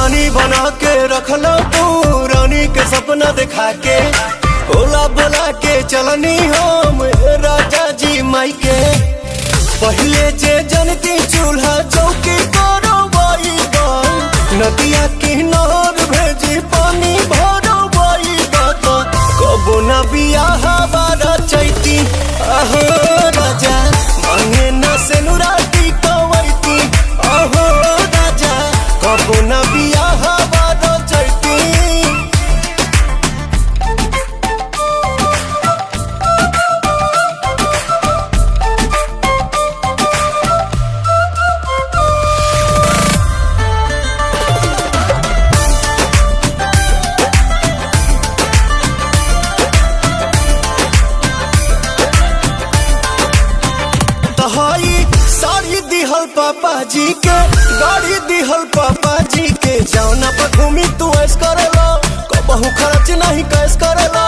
रानी बना के रखला तू रानी के सपना दिखा के ओला बोला के चलनी हम राजा जी माई के पहले जे जनती चूल्हा चौकी करो बाई नदिया किनार भेजी पानी भरो बाई कबो न बियाह बारा चैती अहो राजा मांगे न सेनुराती कवैती अहो राजा कबो न बियाह बारा चैती। साड़ी दिहल पापा जी के गाड़ी दिहल पापा जी के जौना पर घूमी तू ऐस करेला कबहू खर्च नहीं कैस करेला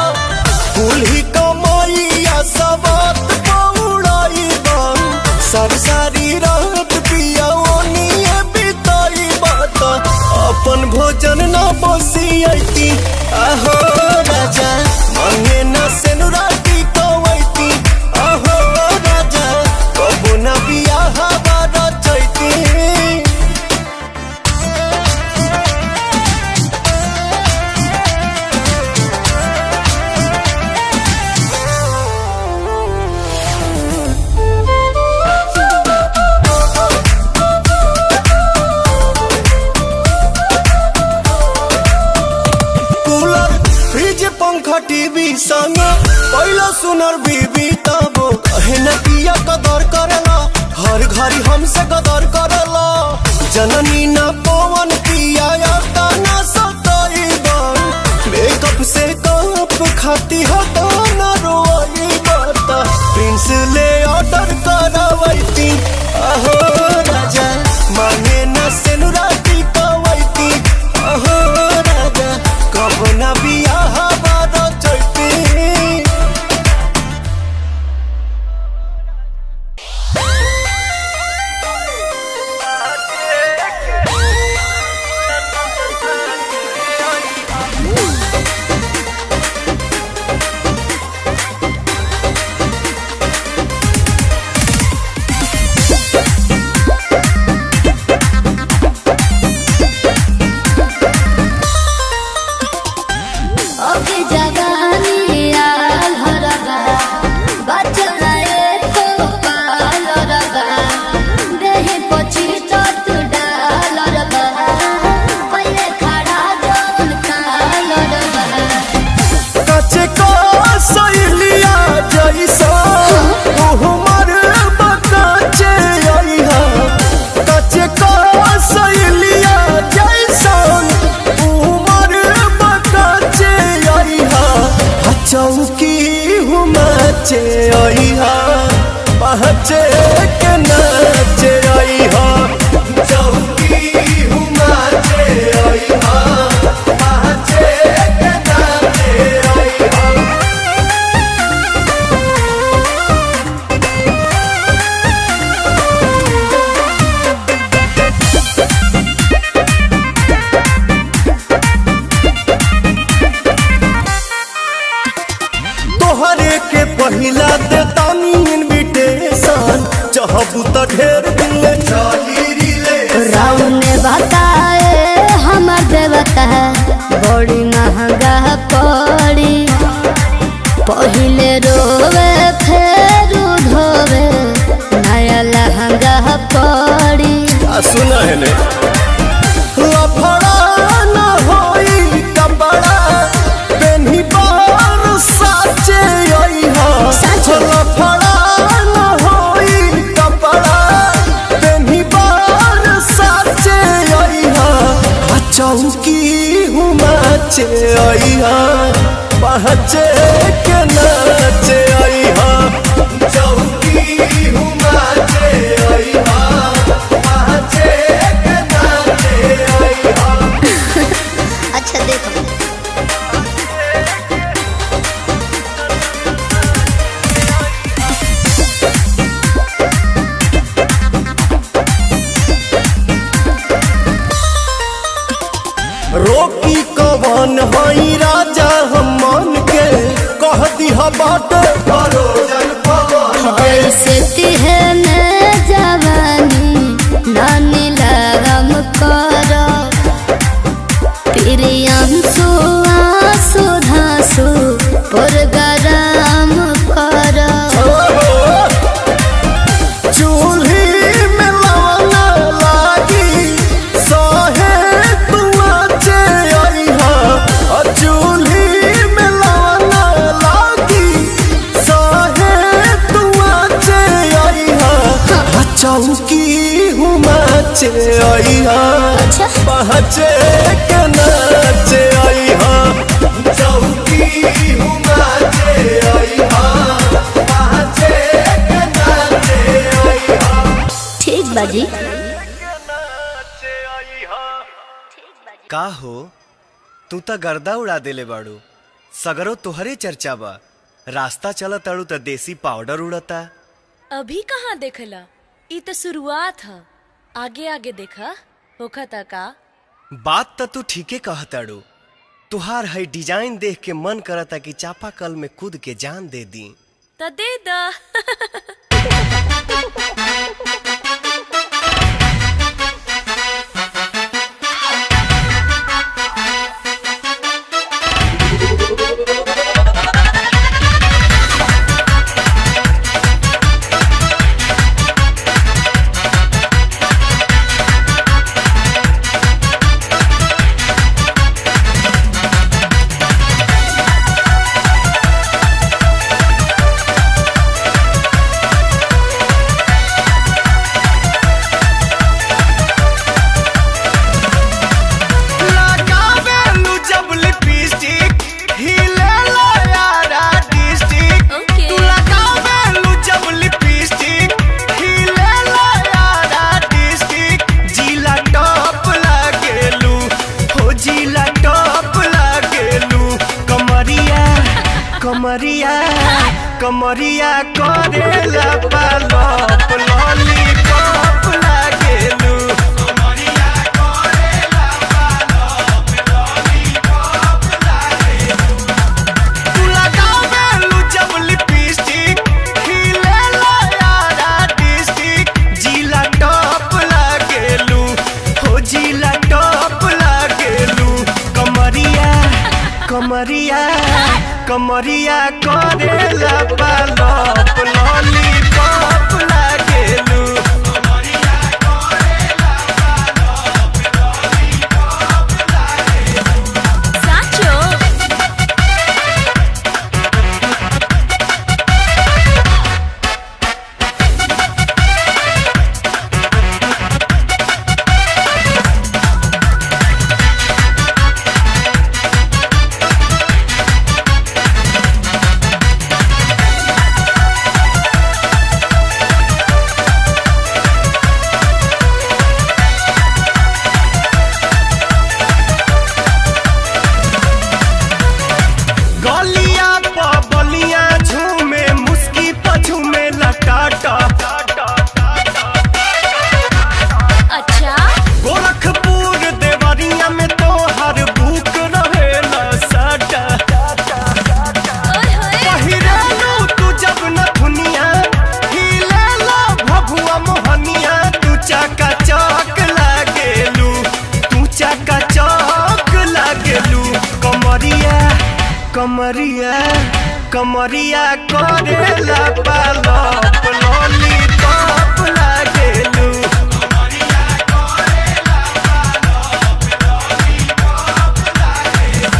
फूल ही कमाइया सबात पौड़ाई बन सब सारी रात पिया ओनिए बिताई बात अपन भोजन न बसियती आहो राजा मांगे न सेनुराती कवैती आहो राजा कबो न बियाह बारा चैती। कूलर फ्रिज पंखा टीवी संग पहला सुनर बीबी तबो कहे न पिया कदर करेला हर घड़ी हमसे कदर करेला जननी न पवन पिया न सताई बन मेकअप से कप खाती हटा न रोई बता प्रिंस ले ऑर्डर करवैती अहो राजा मांगे न सेनुराती कवैती अहो राजा कब न बियाह बारा चैती। चौकी हुमाचे आईहा पहचे के नाचे आईहा चौकी हुमाचे आईहा पहचे के नाचे आईहा। तोहरे के पहिला देतानी इनविटेशन चाहबू त ढेर दिन चली रिले राम ने बताए हमर देवता बड़ी महंगा पड़ी पहिले रोवे फेर धोवे नया लहंगा पड़ी सुना है ने लफड़ा न होई कपड़ा पेन्ही बार साचे आईहा लफड़ा न होई कपड़ा पेन्ही बार साचे आईहा चौकी हुमाचे आईहा पहचे के नाचे आईहा चौकी हुमाचे आईहा पहचे के नाचे आईहा। अच्छा देखो धन हई राजा हम मन के कह दिहा बाटे परोजन पवन ऐसे तिहने जवानी नानी लगम करो प्रियांशु आंसू धांसू पुरगराम करो चूल्ही में लवना लागी सहे तुआचे अइहा चूल्ही में लवना लागी सहे तुआचे अइहा चौकी हुमाचे अइहा अच्छा पहचे के नाचे अइहा चौकी हुमाचे अइहा पहचे के नाचे अइहा ठीक बाजी। का हो तू त गर्दा उड़ा देले बाड़ू सगरो तोहरे चर्चा बा रास्ता चल ताड़ू त देसी पाउडर उड़ता अभी कहाँ देखला ई तो शुरुआत है आगे आगे देखा होखता का बात त तू ठीके कहताड़ू तुहार है डिजाइन देख के मन करता कि चापाकल में कूद के जान दे दी तो दे दा कमरिया कमरिया करेला पालप लॉलीपॉप लागेलू कमरिया करेला पालप लॉलीपॉप लागेलू तू लगावेलू जब लिपस्टिक खिलेला यारा डिस्टिक जिला टॉप लागेलू हो जिला टॉप लागेलू कमरिया कमरिया कमरिया करेला पालप लॉलीपॉप लागेलू कमरिया करेला पालप लॉलीपॉप लागेलू साचो कमरिया कमरिया करेला पालप लॉलीपॉप लागेलू कमरिया करेला पालप लॉलीपॉप लागेलू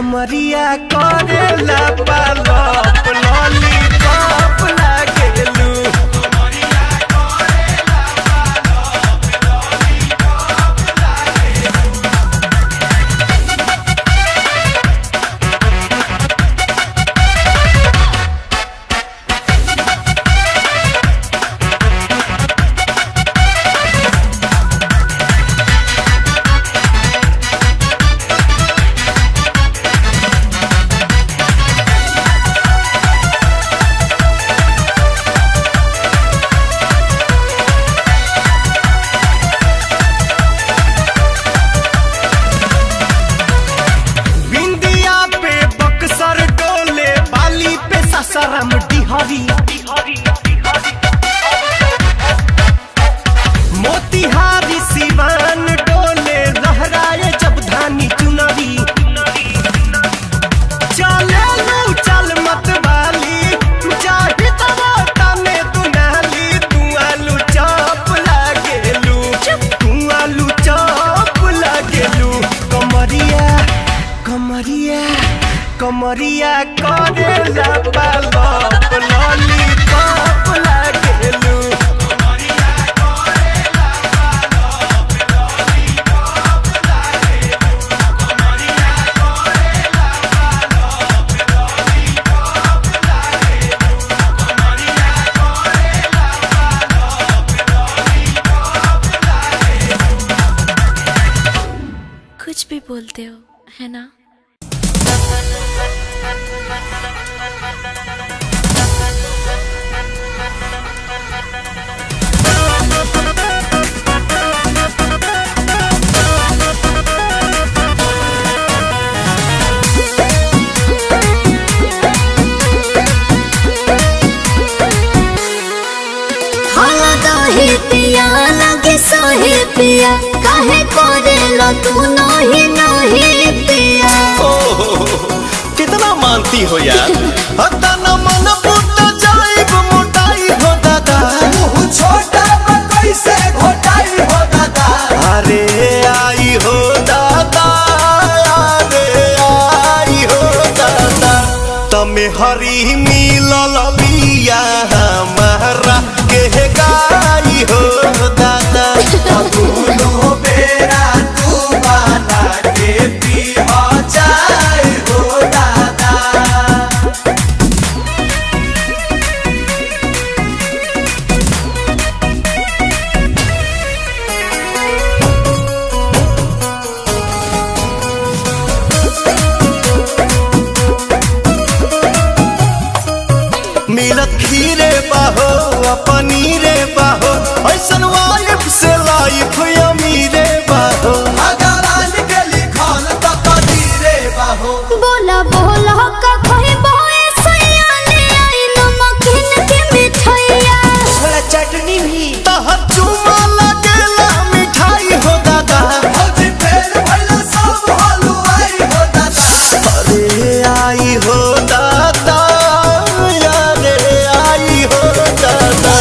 कमरिया करेला पालप लॉलीपॉप लागेलू सरम डिहरी मोतिहारी सिवान डोले लहराए जब धानी चुनरी चले लू चल मत वाली चाहे तने दुनाली तू आलू चौप लागेलू तू आलू चौप लागेलू कमरिया कमरिया कमरिया करेला पालप लॉलीपॉप लागेलू कुछ भी बोलते हो है ना। पिया लगे सोहे पिया काहे करेला तू नहीं नहीं पिया कितना मानती हो यार हतना मन फूट जाइब मोटाई हो दादा मुंह छोटा कैसे घोटाई हो दादा अरे आई हो दादा अरे आई हो दादा तमे हरी मिलल बिया हमारा के गाई हो दादा दोनों बेरा तू बना के पी हो जाए हो दादा मिलत खीरे बाहो पनीरे बाहो ऐसन वाइफ से लाइफ अमीरे बाहो अगरान के लिखल त कदीरे बाहो बोला बोला का कोई बोए सयाने आई नमकीन के मिठाइया थोड़ा चटनी भी तह चुमा लगेला मिठाई हो दादा हजी फेर भइला सब हलवाई हो दादा अरे आई हो दादा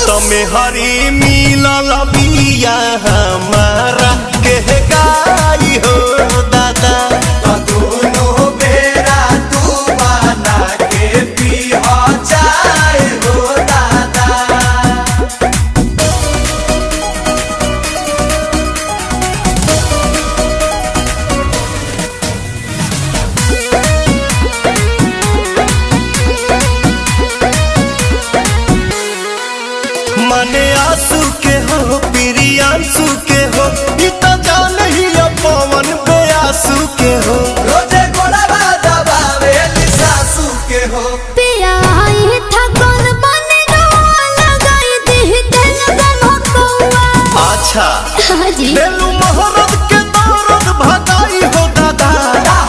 तमे हरी मिलल बिया हमारा के गाई हो दादा दोनों बेरा तू बना के पी हो जाए हो दादा मने आंसू के हो प्रियांशु के हो ई त जान ही पवन बेआसू के हो रोजे गोड़वा दबावे सासू के हो पिया आई था कौन बने लगाई दी दिल गम कौआ अच्छा हाजी बेलू मोहरत के दौरत भगाई हो दादा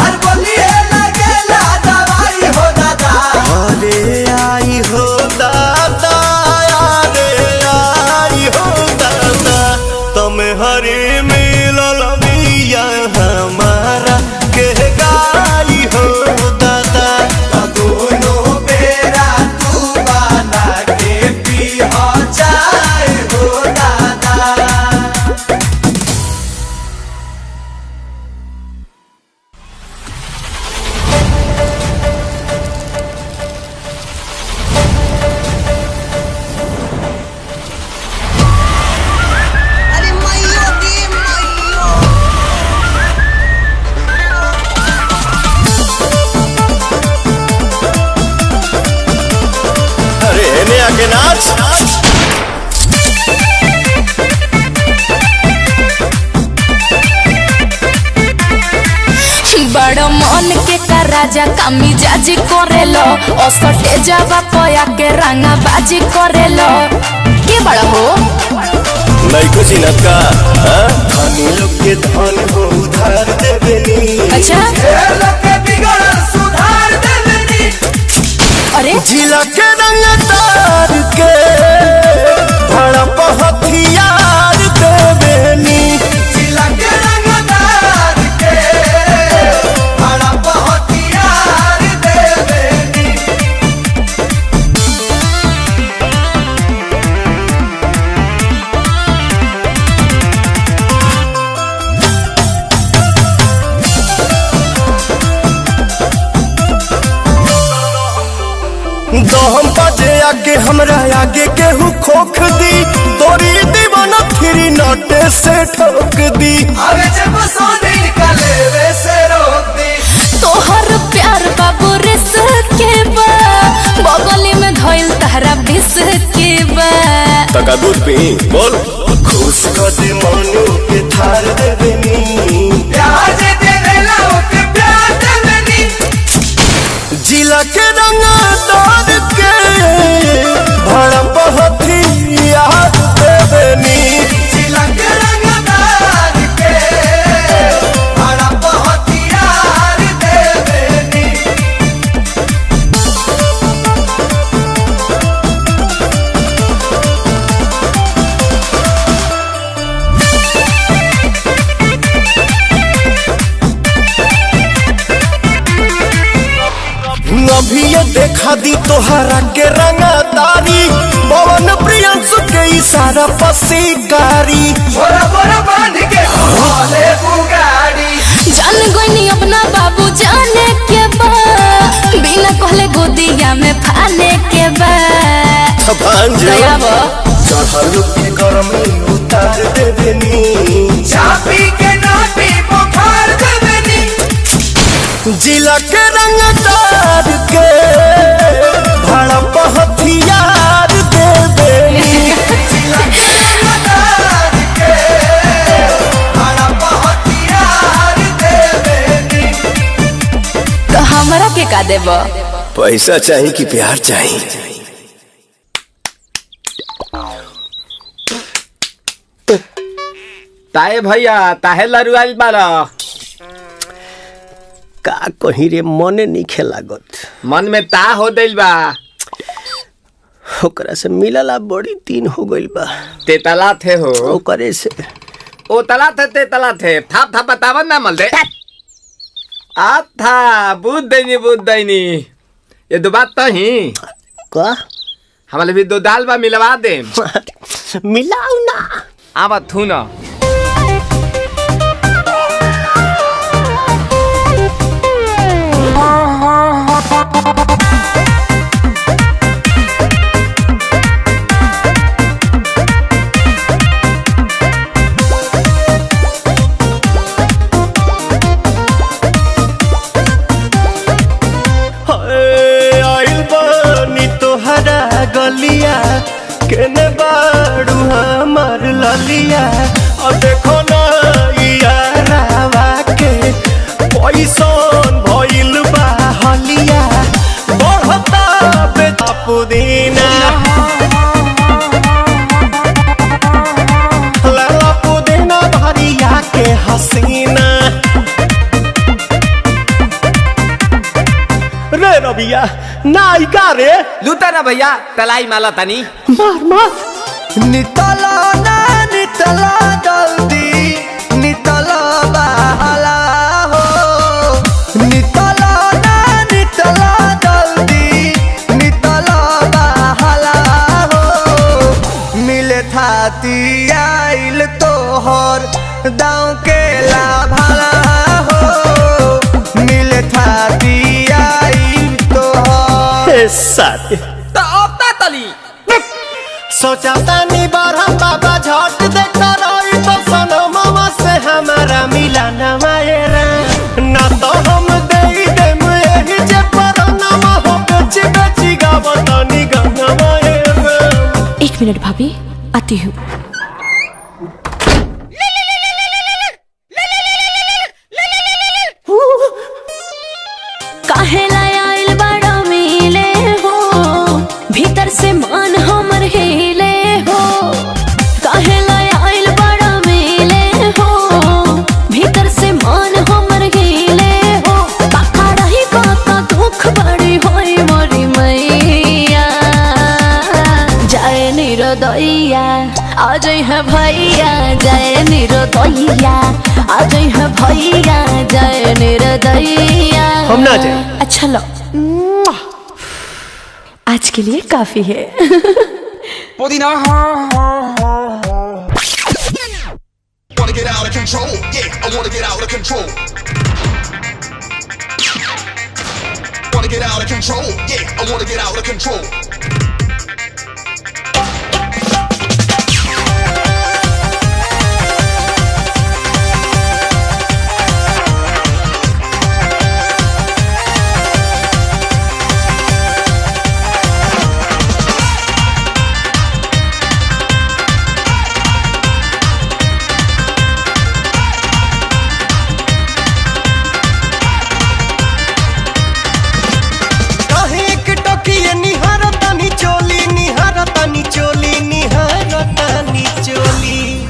हर बोलिए लगेला दवाई हो दादा अरे आई हो दादा तमे हरी मिलल बिया हमारा के गाई हो दादा दोनों बेरा तू बना के पी हो जाए हो दादा राजा कामी जाजी करेलो असटे जावा पया के रंगा बाजी करेलो के बड़ा हो नहीं कुछ चिन्हत का धनी लोग के धन हो उधार देवेनी। अच्छा सुधार देवेनी। अरे जिला के रंग तार के भड़प हथियार देवेनी। जिला के रंग तार के भड़प हथियार देवेनी। दहम बजे आगे हमरा आगे केहू खोख दी तोरी दीवाना फिरी नोटे से ठोक दी। अरे जब सोने निकाले वैसे रोक दी। तोहर प्यार बाबू रिस के बा बगली में धइल तहरा बिस के बा तका दूध पी बोल खुश कर दे मनु के थार देवेनी। प्यार दे देला ओके प्यार देवेनी। जिला के रंग तार के भड़प हथियार देवेनी। जिला के रंग तार के भड़प हथियार देवेनी। अभी ये देखा दी तोहरा के रंगदारी पवन प्रियंसु के इशारा पसीकारी बोरा बोरा बांध के भोले बुगाड़ी। जान गोइनी अपना बाबू जाने के बा बिना कहले गोदिया में फाने के बा दयावा चढ़ल के गरमी उतार देवेनी। चापी के नापी बुखार देवेनी। जिला के रंग तार के भड़प हथियार देवेनी। जिला के रंग तार के भड़प हथियार देवेनी। तो हमरा के का देबो पैसा चाहिए कि प्यार चाहिए। ताए भैया ताहे लरुआल बारा का कहीं रे मने नहीं लागत। मन में ता हो दिल बा ओकरा से मिलला बड़ी दिन हो गइल बा। तेतला थे हो ओकरे से ओ तला थे तेतला थे थाप थाप बतावन ना मल दे आ था बुद्ध दैनी ये दो बात तो ही का हमारे भी दो दाल बा मिलवा दे मिलाऊ ना आवा थू ना गलिया केने बाड़ू हमार ललिया और देखो ना यारावा के पैसन भइल बा हलिया बढ़ता बेटा पुदीना लाला पुदीना भरिया के हसीना रे रबिया नायिका रे लूटा ना भैया तलाई माला तनी मार मार नितला ना नितला जल्दी नितला बहला हो नितला ना नितला जल्दी नितला बहला हो मिले थाती आइल तोहर दाँव के लाभला हो मिले थाती आइल तोहर साथी तो अपना तली सोचा तानी बारह बाबा झट देखा रही तो सनमवा से हमारा मिला न मायरा ना तो हम दे देम यही जे परनमा हो बेची बेची गावतनी गंगा मायरा। 1 मिनट भाभी आती हूँ। काहेला आइल बड़ा मिले हो, भीतर से मन हमर हिले हो। काहेला आइल बड़ा मिले हो, भीतर से मन हमर हिले हो। बाका रही बाका दुख बड़ी होई मोरी मैया, जाए निरोदैया आ जाई है भैया, जाए निरोदैया आ जाई है भैया, जाए निरोदैया। हम ना जाए। अच्छा लो, आज के लिए काफी है। पुदीना Wanna get out of control, yeah, I wanna get out of control. Wanna get out of control, yeah, I wanna get out of control.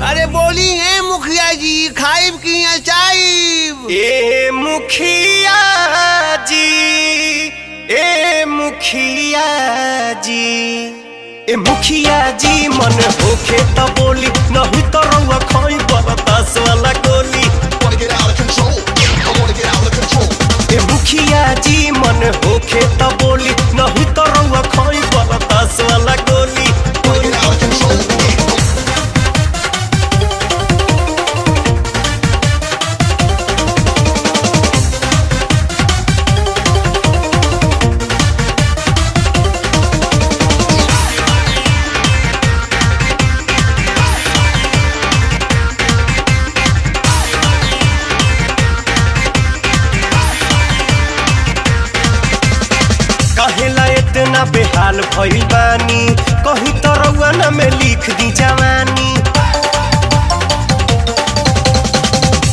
अरे बोली है मुखिया जी, खाइब की चाइब। ए मुखिया जी, ए मुखिया जी, ए मुखिया जी, मन होखे त बोली, नहीं तो रउआ खाई बरदास वाला गोली। Wanna get out of control, yeah, I wanna get out of control. ए मुखिया जी, मन होखे त बोली, नहीं तो रउआ खाई बरदास वाला गोली। Wanna get out of control, yeah. काहेला इतना बेहाल भइल बानी, कहीं तो रउआ ना में लिख दी जवानी।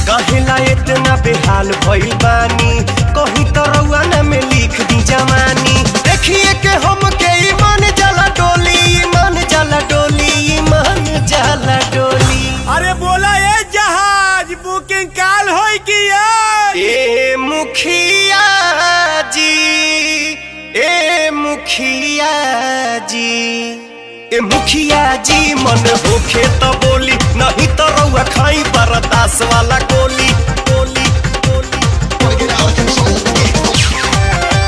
काहेला इतना बेहाल भइल बानी, कहीं तो रउआ ना में लिख दी जवानी। देखिए के हम के ईमान जाला डोली, ईमान जाला डोली, ईमान जाला डोली। अरे बोला ये जहाज बुकिंग काल होई की ए मुखिया जी, ए मुखिया जी, ए मुखिया जी, मन होखे त बोली, नहीं तो रउआ खाई बरदास वाला गोली गोली गोली। Wanna get out of control, yeah.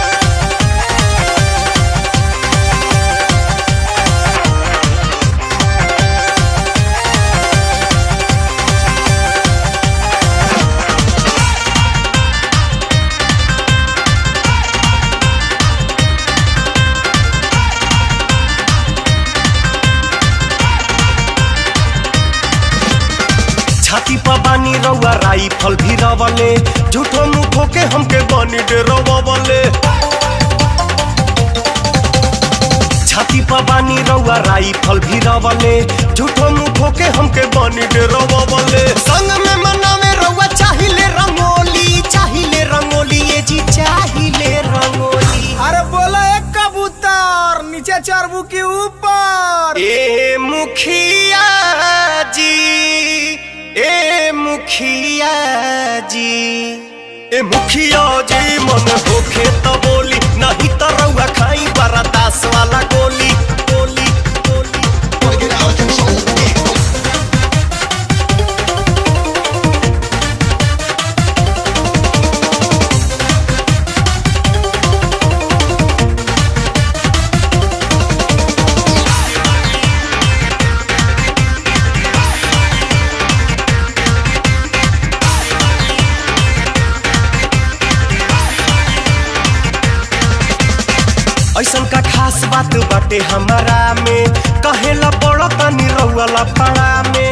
छाती पर बानी रउआ राइफल भी रवले, झूठो मुखो के हमके बनी डरवले। छाती पर बानी रउआ राइफल भी रवले, झूठो मुखो के हमके बनी डरवले। संग में मनावे रउआ चाहिले रंगोली, चाहिले रंगोली, ये जी चाहिले रंगोली। अरे बोला एक कबूतर नीचे चरबू के ऊपर। ए मुखिया जी, ए मुखिया जी, ए मुखिया जी, मन होखे त बोली, नहीं तो रउआ खाई बरदास वाला गोली गोली गोली। Wanna get out of control, yeah. ऐसन का खास बात बाटे हमारा में, कहेला बड़ा तनी रउआ लफड़ा में।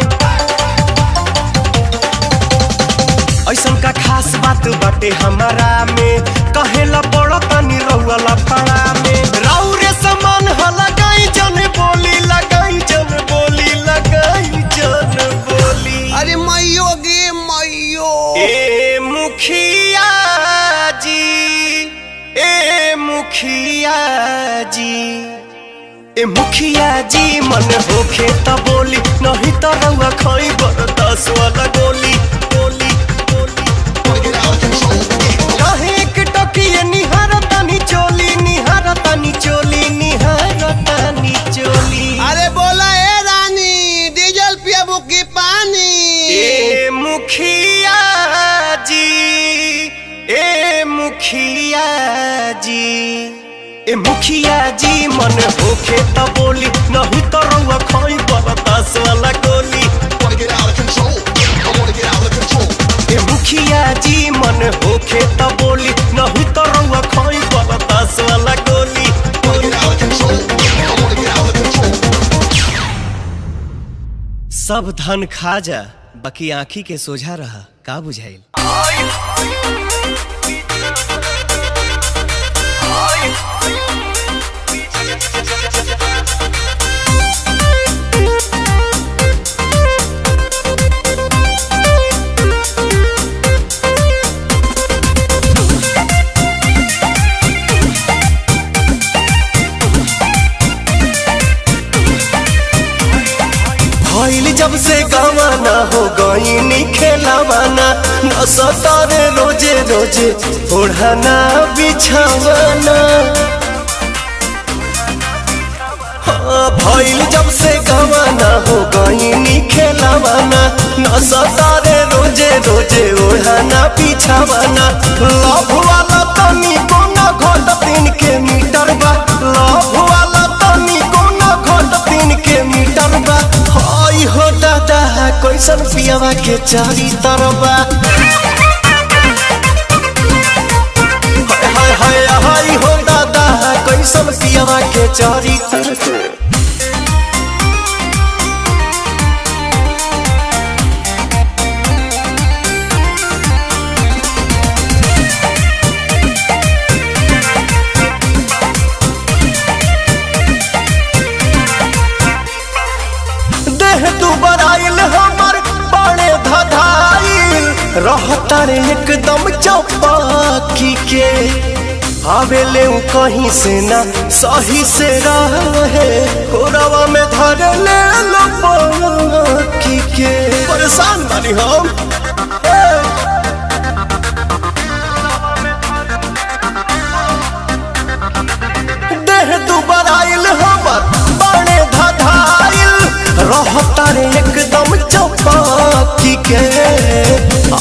ऐसन का खास बात बाटे हमारा में, कहेला बड़ा तनी रउआ लफड़ा में। राउरे समान ह लगाई जन बोली, लगाई जन बोली, लगाई जन बोली। अरे मैयो गे मैयो। ए मुखिया जी, मुखिया जी ए मुखिया जी मन होखे त बोली नहीं त रउआ खई बरदास वाला गोली गोली गोली Wanna get out of control, yeah. काहे एक टकिए निहारतानी चोली निहारतानी चोली निहारतानी चोली अरे बोला ए रानी डीजल पियाबू की पानी ए मुखिया जी ए मुखिया जी ए मुखिया जी मन होखे त बोली नहीं त रउआ खई बरदास वाला गोली Wanna get out of control, yeah. I wanna get out of control. ए मुखिया जी मन होखे त बोली नहीं त रउआ खई बरदास वाला गोली Wanna get out of control, yeah. I wanna get out of control. सब धन खा जा बाकी आँखी के सोझा रहा का बुझाइल भइल जब से गवाना हो गईनी खेलावाना न सतारे रोजे रोजे ओढ़ाना बिछावाना हाँ, भइल जब से गवाना हो गईनी खेलावाना न सतारे रोजे रोजे ओढ़ाना बिछावाना लव वाला तनी कोना घट 3 के मीटर बा लव वाला तनी कोना घट 3 के मीटर बा हाय हो दादा कैसन पियावा के चारी तरबा हाय हाय हाय हो दादा कैसन पियावा के चारी तरबा देह तू बराइल हमर बड़े धधाइल रहता रे एकदम चौपाकी के आवेले उ कहीं से ना सही से रहे कोरवा में धर ले लो पाकी के परेशान बानी हम देह तू बराइल हमर बड़े धधाइल रहता रे एकदम चौपाकी के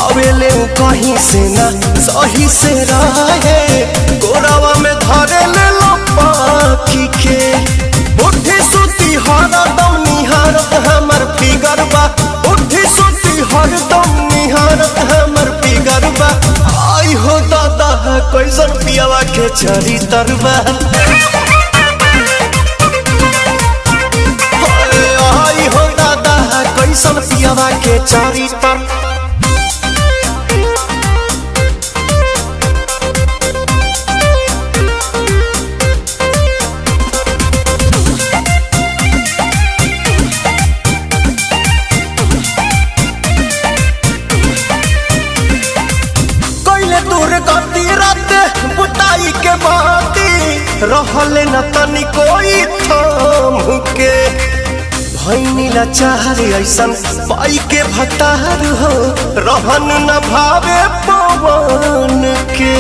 आवेले उ कहीं से ना सही से रहे गोरावा में धरे ले लो पाखी के उठी सुती हरदम निहारत हमर फिगर बा उठी सुती हरदम निहारत हमर फिगर बा आई हो दादा कैसन पियावा के चरी तरबा आई हो दादा कैसन पियावा के चारी तर कैले दूर गति रात बुताई के बाती रहले न तनी कोई थाम के भैनी लाचार ऐसन पाई के भतार हो रहन न भावे पवन के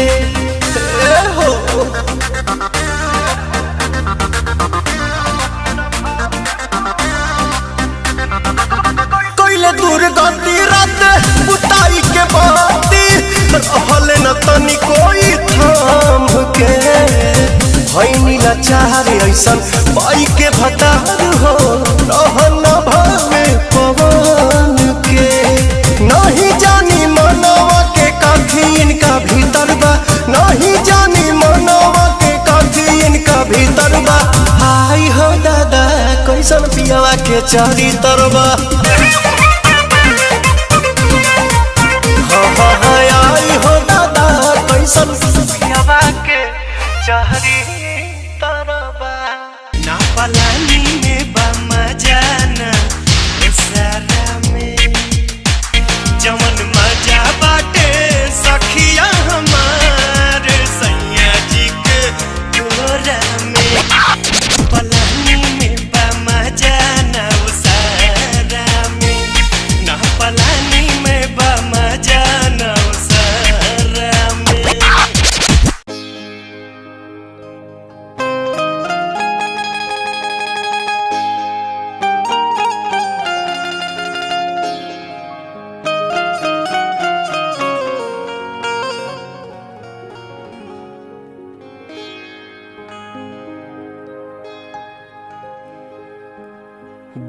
हो कैले दूर गति रात बुताई के बाती रहले न तनी कोई थाम के भैनी लाचार ऐसन पाई के भतार हो रहन भावे पवन के नहीं जानी मनवा के काठी इनका भीतर बा नहीं जानी मनवा के काठी इनका भीतर बा हाय हो दादा कैसन पियावा के चारी तरबा आई हो दादा कैसन पियावा के चारी तरबा ना पलानी में बा मजाना सारा में जवन मजा बाटे सखिया हमारे सैया जी के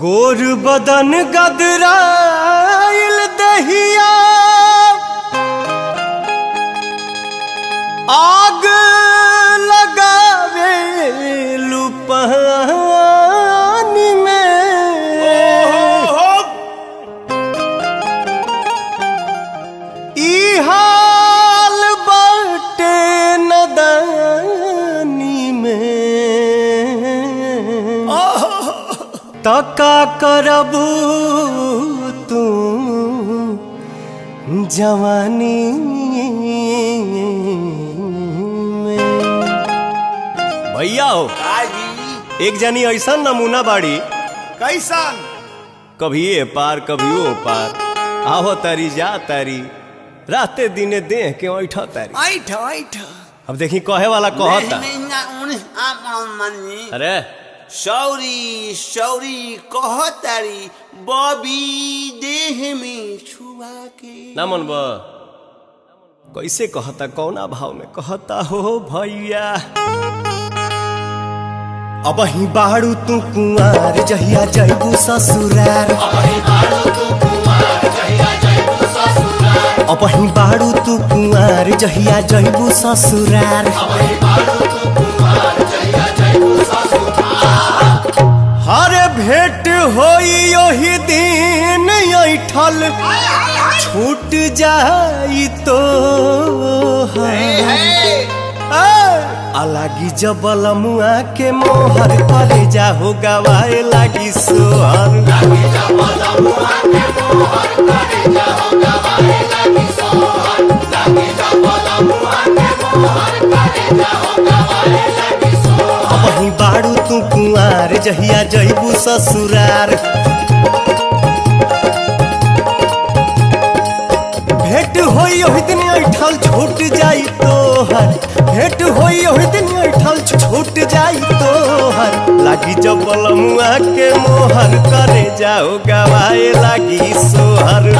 गोर बदन गदराइल दहिया आग लगावे लुपानी में ई हाल बाटे नदानी में तका करबू तू जवानी में। भैया हो एक जनी ऐसा नमूना बाड़ी कैसन? कभी ए पार कभी ओ पार आहो तारी जा तारी राते दिने देह के ऐठा तारी ऐठ अब देखी कहे वाला कहता अरे सौरी सौरी कहतारी बबी देह में छुआ के ना मन बा कैसे कहता कौना भाव में कहता हो भैया अब ही बाड़ू तू कुंवार जहिया जैबू ससुरार अब ही बाड़ू तू कुंवार जहिया जैबू ससुरार हरे भेंट होई ओही दिन ऐठल छूट जाई तो अलगी जबल मुआ के मोहर करे जाहो गवाए लागी सोहर वही बाड़ू तू कुंवार जहिया जैबू ससुरार भेंट होई ओही दिन ऐठल छूट जाई तोहर भेंट होई ओही दिन ऐठल छूट जाई तोहर लागी जबल मुआ के मोहर करे जाओ गवाए लागी सोहर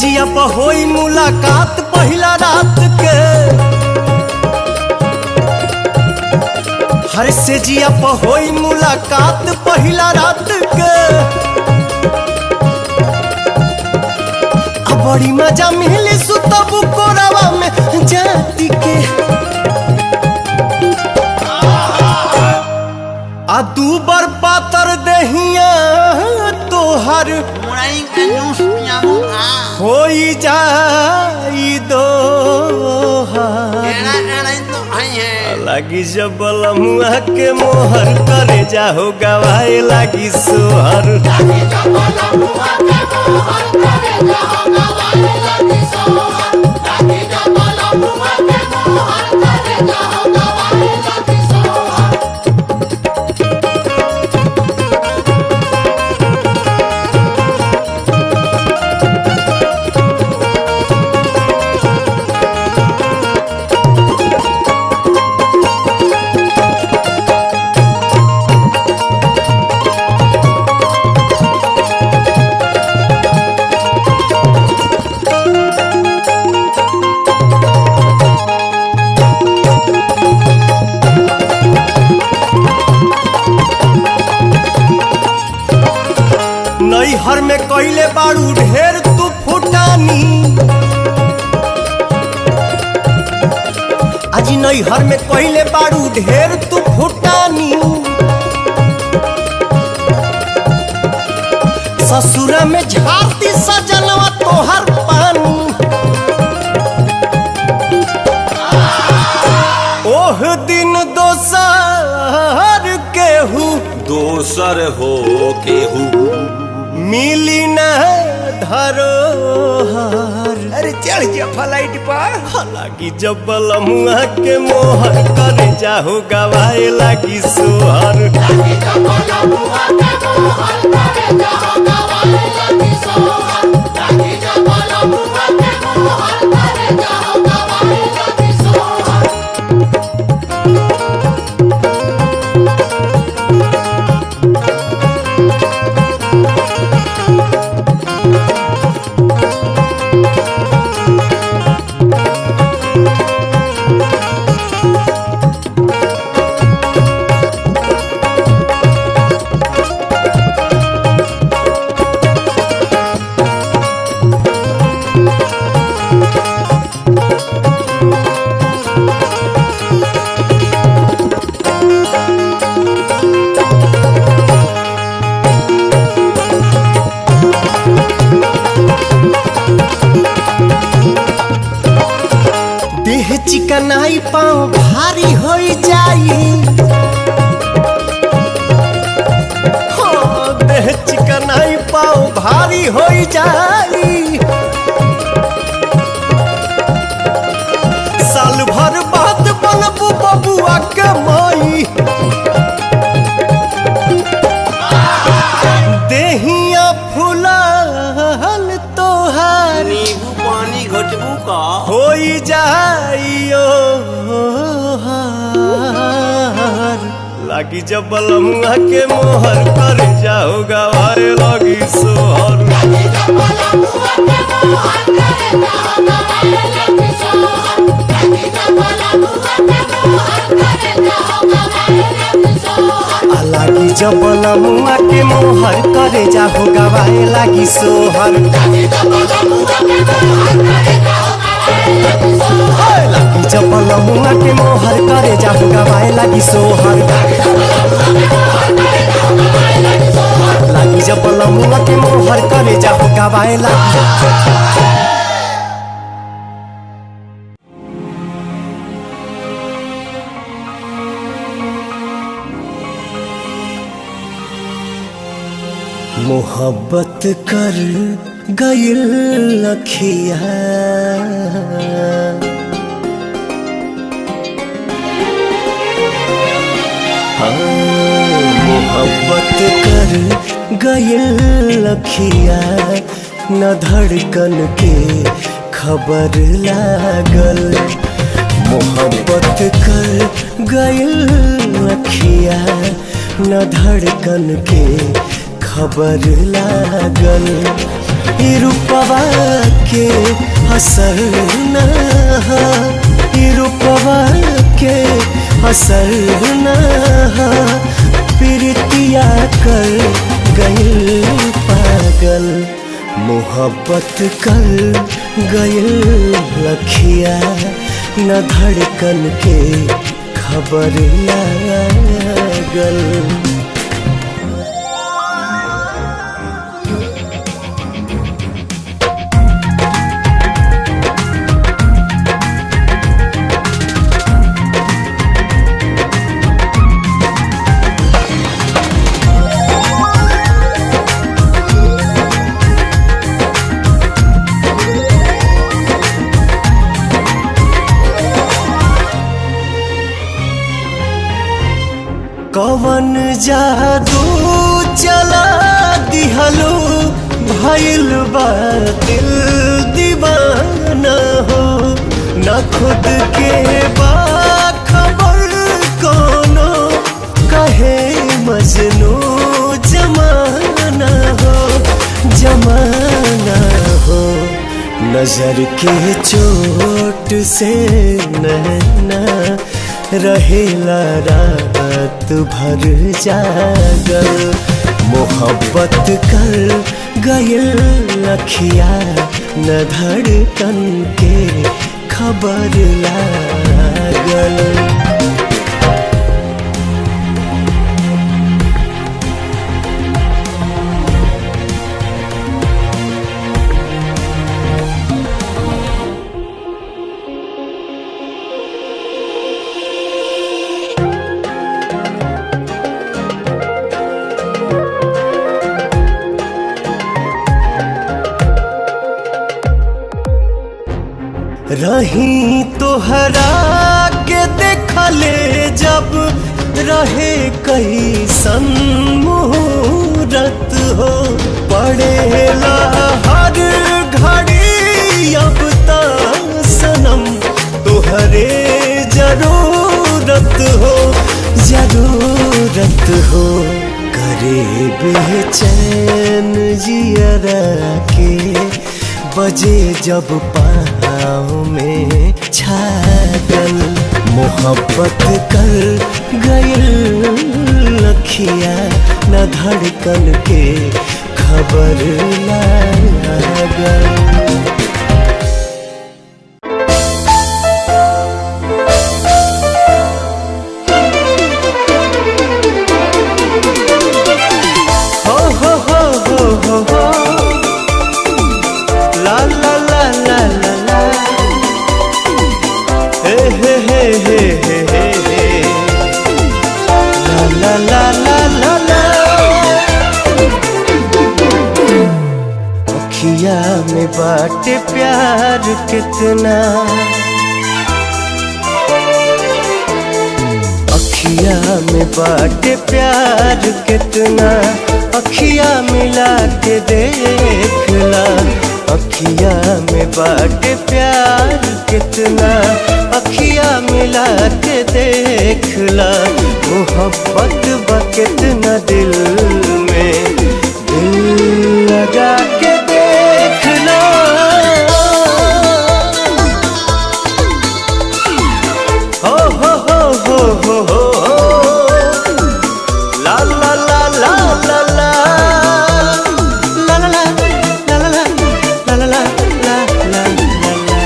जिया पर होई मुलाकात पहला रात के हर से जिया पर होई मुलाकात पहला रात के अब बड़ी मजा मिली सुतब कोरवा में जाती के आ दू बार पातर दहिया तोहर होई जाई दो लागी जबल मुआ के मोहर करे जाहो गवाए लागी सोहर नैहर में कैले बाड़ू ढेर तू फुटानी आज नैहर में कैले बाड़ू ढेर तू फुटानी ससुरा में झाती सजलवा तोहर पानी दोसर हो केहू मिली न धरोहर। अरे चढ़ जा फ्लाइट पर। हालांकि जब बलमुआ के मोहर करे जाहू गवाए लागी सोहर। चिकनाई पाँव भारी हो जाई। हो देह चिकनाई पाँव भारी हो जाई। साल भर बाद बनबू बबुआ के माई। देहिया फुलाल तोहार नींबू पानी घटबू का हो जाइयो लागी जब बलमुआ के मोहर कर जाओ गवाए लगी सोहर। लागी जब बलमुआ के मोहर करे जाओ गवाए लागी सोहर। लागी जब बलमुआ के मोहर करे जाहू गवाए लागी सोहर। लागी जब बलमुआ के मोहर करे जाहू गवाए लागी। मोहब्बत कर गइल लखिया मोहब्बत कर गइल लखिया न धड़कन के खबर लागल। मोहब्बत कर गइल लखिया न धड़कन के खबर लागल। ई रूपवा के असर न ई रूपवा के असर न प्रीतिया कर गइल पागल। मोहब्बत कर गइल लखिया न धड़कन के खबर लागल। कवन जादू चला दिहलो भइल बा दिल दीवाना हो। न खुद के बा खबर कोनो कहे मजनू जमाना हो जमाना हो। नजर के चोट से नैना रहेला रात भर जागल। मोहब्बत कर गइल लखिया न धड़कन के खबर लागल। रही तोहरा के देखले जब रहे कई मुहूर्त हो पड़ेला हर घड़ी अब ता सनम तोहरे जरूरत हो करे बेचैन जियरा के बजे जब पाँव में छागल मोहब्बत कर गइल अखिया न धड़कन के खबर लागल। अखिया में बाटे प्यार कितना, अखिया में बाटे प्यार कितना, अखिया मिला के देखला। अखिया में बाटे प्यार कितना, अखिया मिला के देखला। मोहब्बत बा कितना दिल में, दिल लगा के देखला। हो ला ला ला ला ला ला ला ला ला ला ला ला ला ला ला।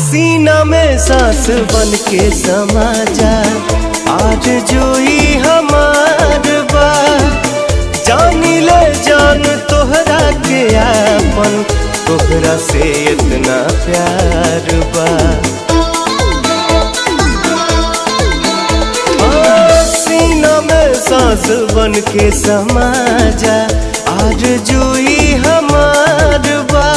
सीना में सांस बन के समा जा, आज जोई हमार बा। जानी ले जान तोहरा के आपन, तोहरा से इतना प्यार बा। सीना में सांस बन के समा जा, आज जोई हमार बा।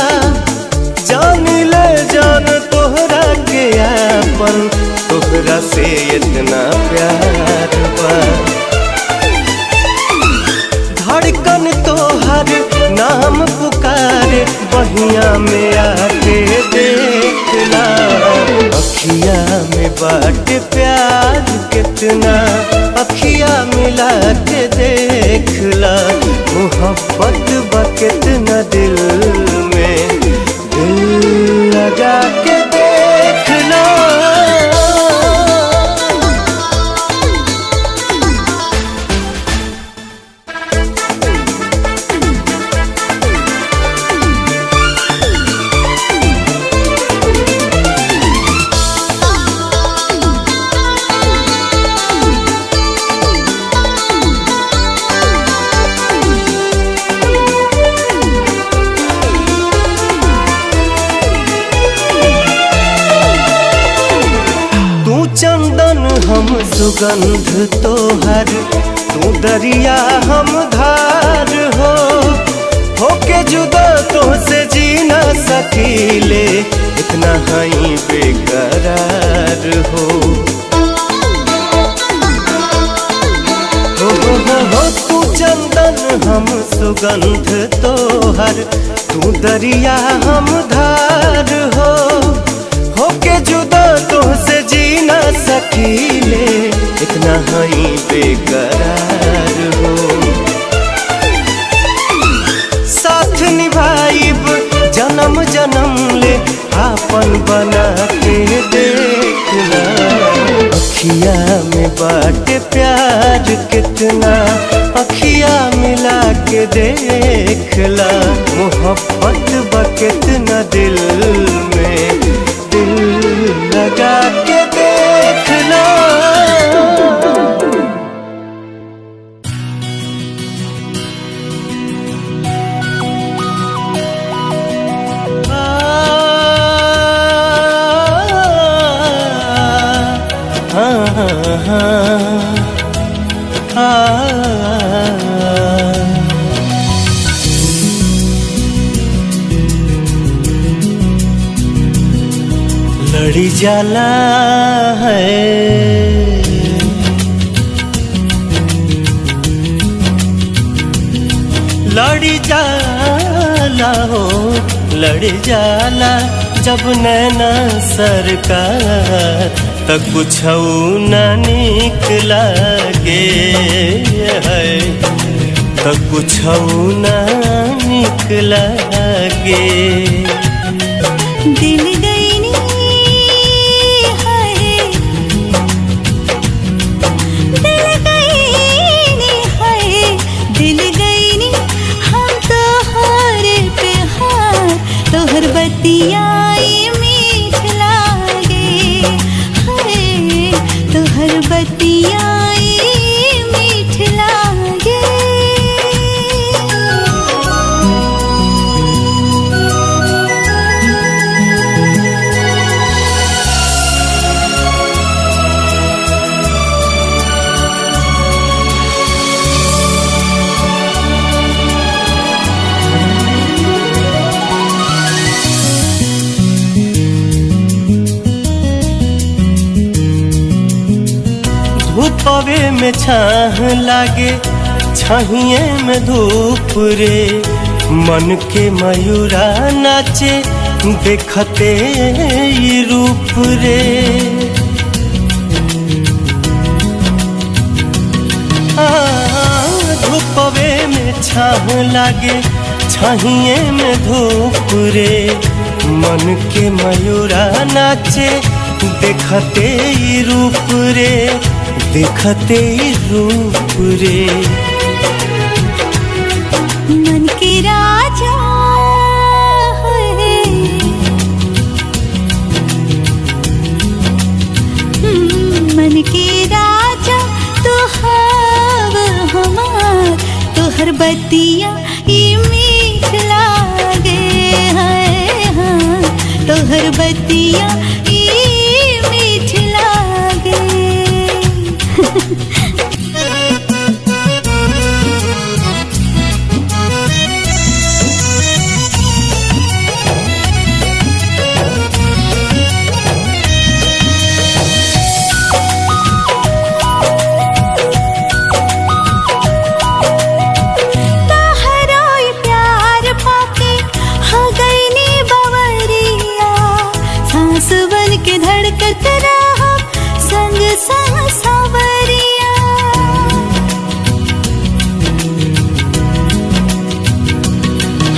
जान ले जान तोहरा के आपन, तोहरा से इतना प्यार बा। धड़कन तोहर नाम पुकारे, बहिया में आके देखला। अखिया में बाटे प्यार कितना, अखिया मिला के देखला। मोहब्बत बा कितना दिल में, दिल लगा के देखना। चंदन हम सुगंध तोहर, तू दरिया हम धार हो। होके जुदा तुझसे जी न सकीले, इतना हई बेकरार हो। तू चंदन हम सुगंध तोहर, तू दरिया हम धार हो। होके जुदा तुझसे जी न सकीले, इतना हई बेकरार हो। साथ निभाइब जन्म जन्म ले, आपन बना के देखना। अखिया में बाटे प्यार कितना, अखिया मिला के देखला। मोहब्बत बा कितना दिल में, दिल लगा के देखना। आ हाँ हाँ लड़ी जाला है लड़ी जाला हो लड़ी जाला जब नैना सरकार तक कुछ न निकला गे है तक कुछ न निकला गे दिल गई नी है दिल गई नी है दिल गई नी हम तो हर पे हार तोहर बतियाई मीठ लागे है तोहर बतियाई मीठ लागे धूपवे में छाह लागे छहिए में धूप रे मन के मयूरा नाचे देखते ई रूप रे धूपवे में छाह लागे छहिए में धूप रे मन के मयूरा नाचे देखते ई रूप रे देखते रूप रे मन के राजा है मन के राजा तो हव हमार तोहर बतिया ई मीठ लागे है हाँ तोहर बतिया ई मीठ लागे धड़कत रहा संग संग सावरिया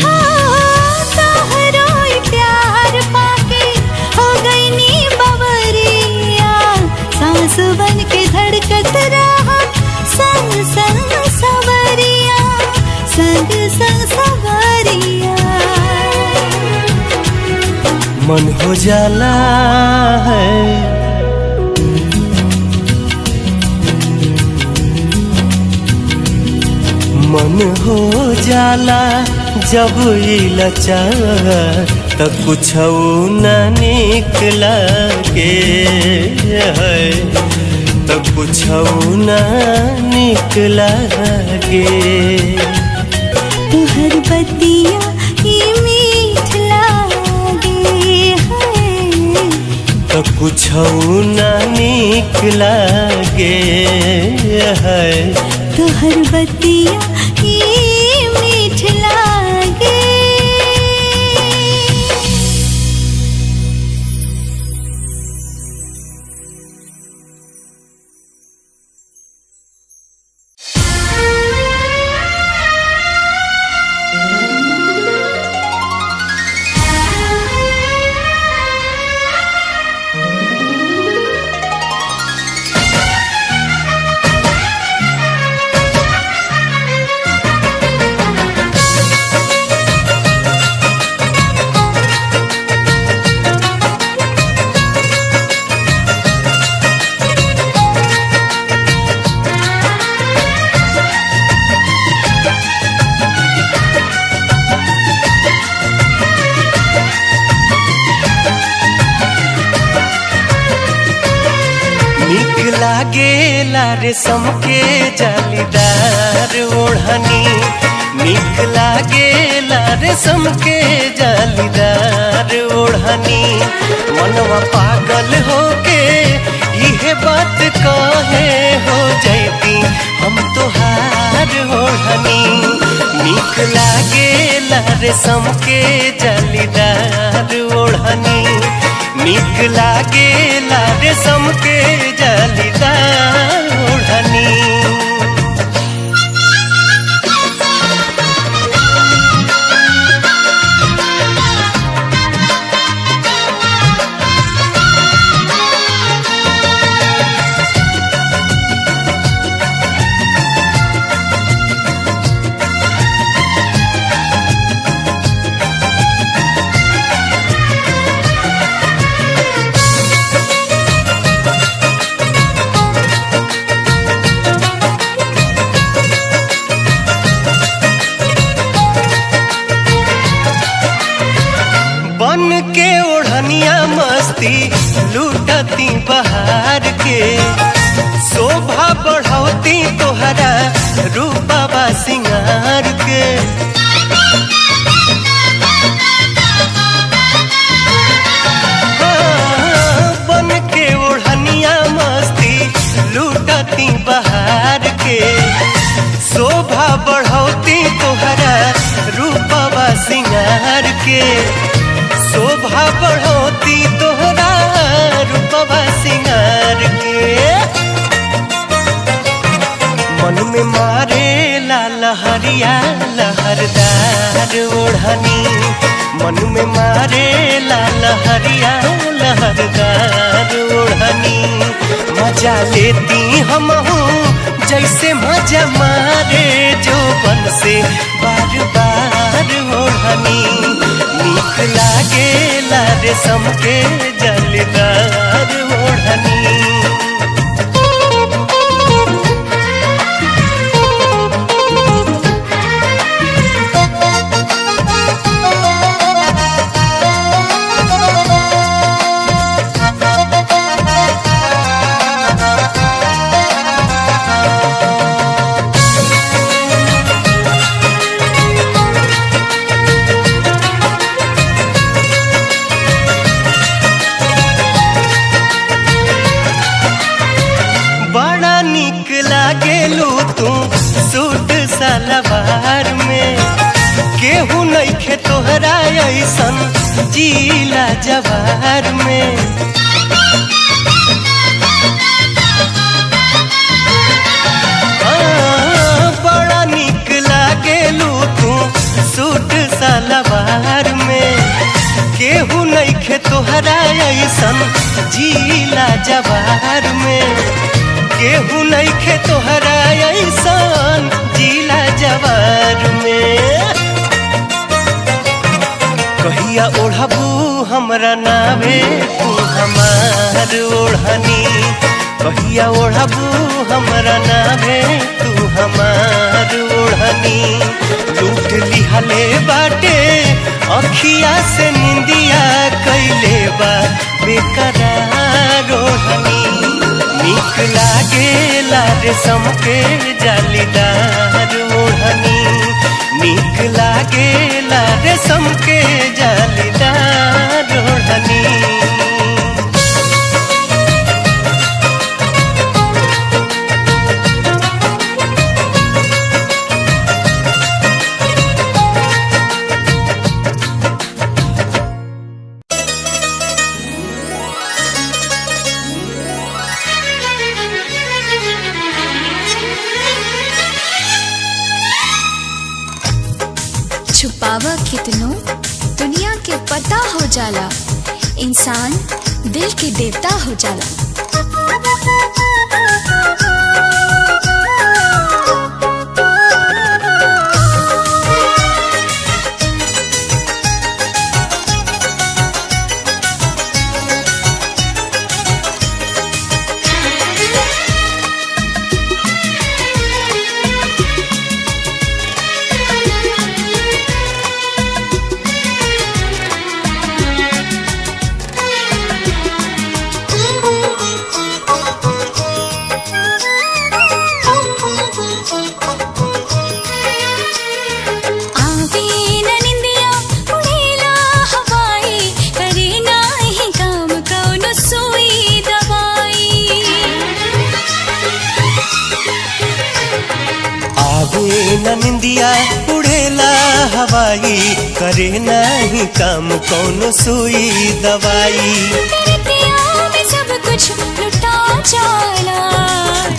हाँ तोहरो प्यार पाके हो गई नी बवरिया सांस बन के धड़कत रहा संग संग सावरिया संग संग सावरिया मन हो जाला है मन हो जाला जब ई लाचार तब कुछ न निकला के है तब कुछ न निकला के तोहर बतिया ई मीठ लागे है तो कुछ न निकला गे है तोहर बतिया ई मीठ लागे लागेला रेशम के जालीदार ओढ़नी, निक लागेला रेशम के जालीदार ओढ़नी। मनवा पागल होके इहे बात कहे हो जैती हम तोहार ओढ़नी। निक लागेला रेशम के जालीदार ओढ़नी, निक लागेला रेशम के जालीदार ओढ़नी। बन के ओढ़निया मस्ती लूटती बहार के, शोभा बढ़ौती तोहरा रूपवा सिंगार के। बन के ओढ़निया मस्ती लूटती बहार के, शोभा बढ़ौती तोहरा रूपवा सिंगार के। शोभा बढ़ोती तोहरा रूपवा सिंगार के। मन में मारे ला लहरिया लहरदार ओढ़नी, मन में मारे ला लहरिया लहरदार ओढ़नी। मजा लेती हम जैसे मजा मारे जो बन से बार बार ओढ़नी। निक लागेला रेशम के जालीदार ओढ़नी। लागेलू तू सूट सलवार में, केहू नइखे तोहरा ऐसन जीला जवार में। बड़ा निक लागेलू तू सूट सलवार में, केहू नइखे तोहरा ऐसन जीला जवार में। केहू नइखे तोहरा ऐसन जीला जवार में। कहिया ओढ़बू हमरा नावे तू हमार ओढ़नी, कहिया ओढ़बू हमरा नावे तू हमार ओढ़नी। लूट लिहले बाटे अखिया से निंदिया कैले बा बेकरार ओढ़नी। निक लागेला रेशम के जालीदार ओढ़नी, निक लागेला रेशम के जालीदार ओढ़नी। छुपावा कितनो दुनिया के पता हो जाला, इंसान दिल के देवता हो जाला। न निंदिया उड़ेला हवाई करे नहीं काम कौनो सुई दवाई तेरे प्यार में सब कुछ लुटा जाला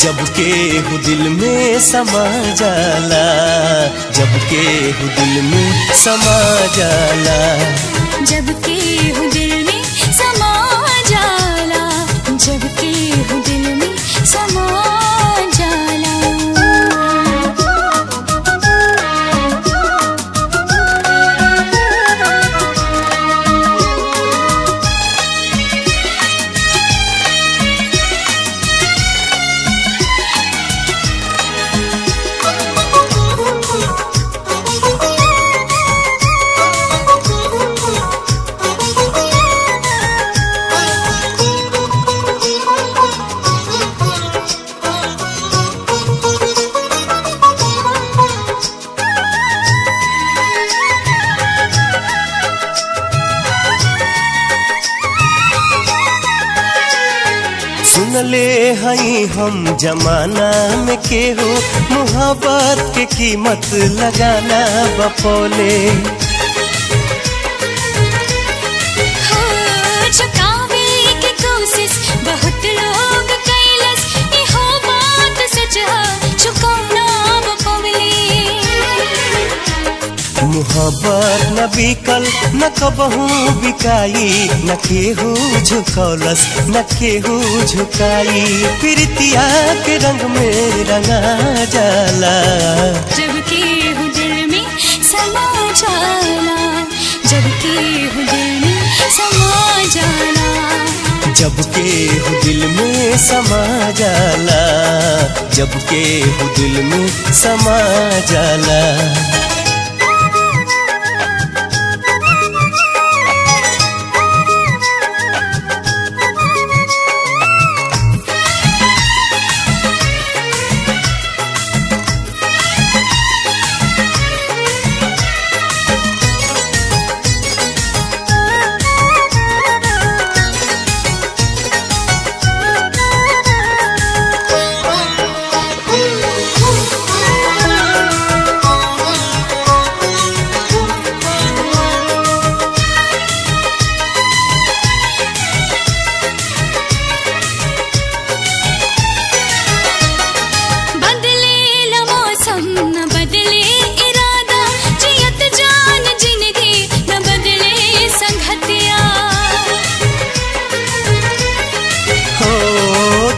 जब के हु दिल में समा जाला जब के हु दिल में समा जाला जब के हूँ दिल में समा जाला जब के हूँ दिल में समा जाला सुनले हई हम जमाना में केहू मोहब्बत के कीमत लगाना बपोले चुकावे की कोशिश बहुत लोग कैलस इहो बात सच है चुकाना बपवले मोहब्बत न बिकल न कबहू बिकाई न केहू झुकौलस न केहू झुकाई प्रीतिया के रंग में रंगा जाला जब के हूँ दिल में समा जाला जब के हूँ दिल में समा जाला जब के हु दिल में समा जाला जब के हु दिल में समा जाला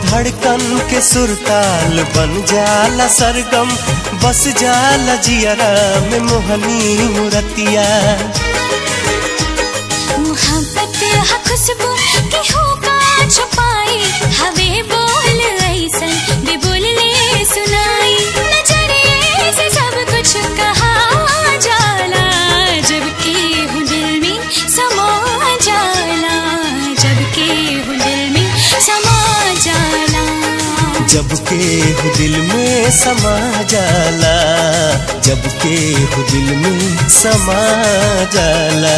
धड़कन के सुरताल बन जाला सरगम बस जाला जियरा में मोहनी मुरतिया मोहब्बत है खुशबू के होगा छुपाई हवे बोल ऐसन भी बोलने सुनाई नजरिए से सब कुछ कहा जाला जब के हूँ दिल में समा जाला जब के हूँ दिल में समा जाला जब के हु दिल में समा जाला जब के हु दिल में समा जाला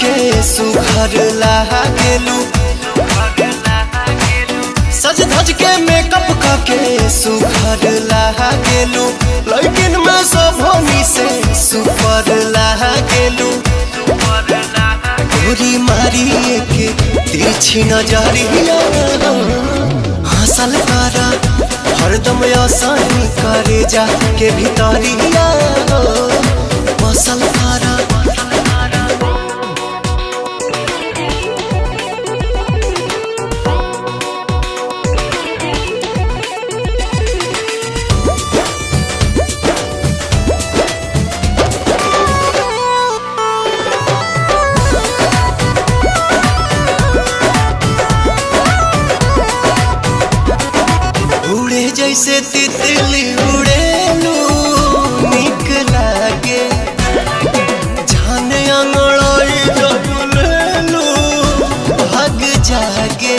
के सुघर लागेलू सज धज के मेकअप करके सुघर लागेलू लेकिन मैं सोभनी से सुपर लागेलू गोरी मारी के तिरछी नजरिया हंसल करा हरदम आसानी करे जा के भितरिया बसल करा जैसे तितली उड़ेलू निक लागे जाने अंगड़ाई जब लेलू भाग जागे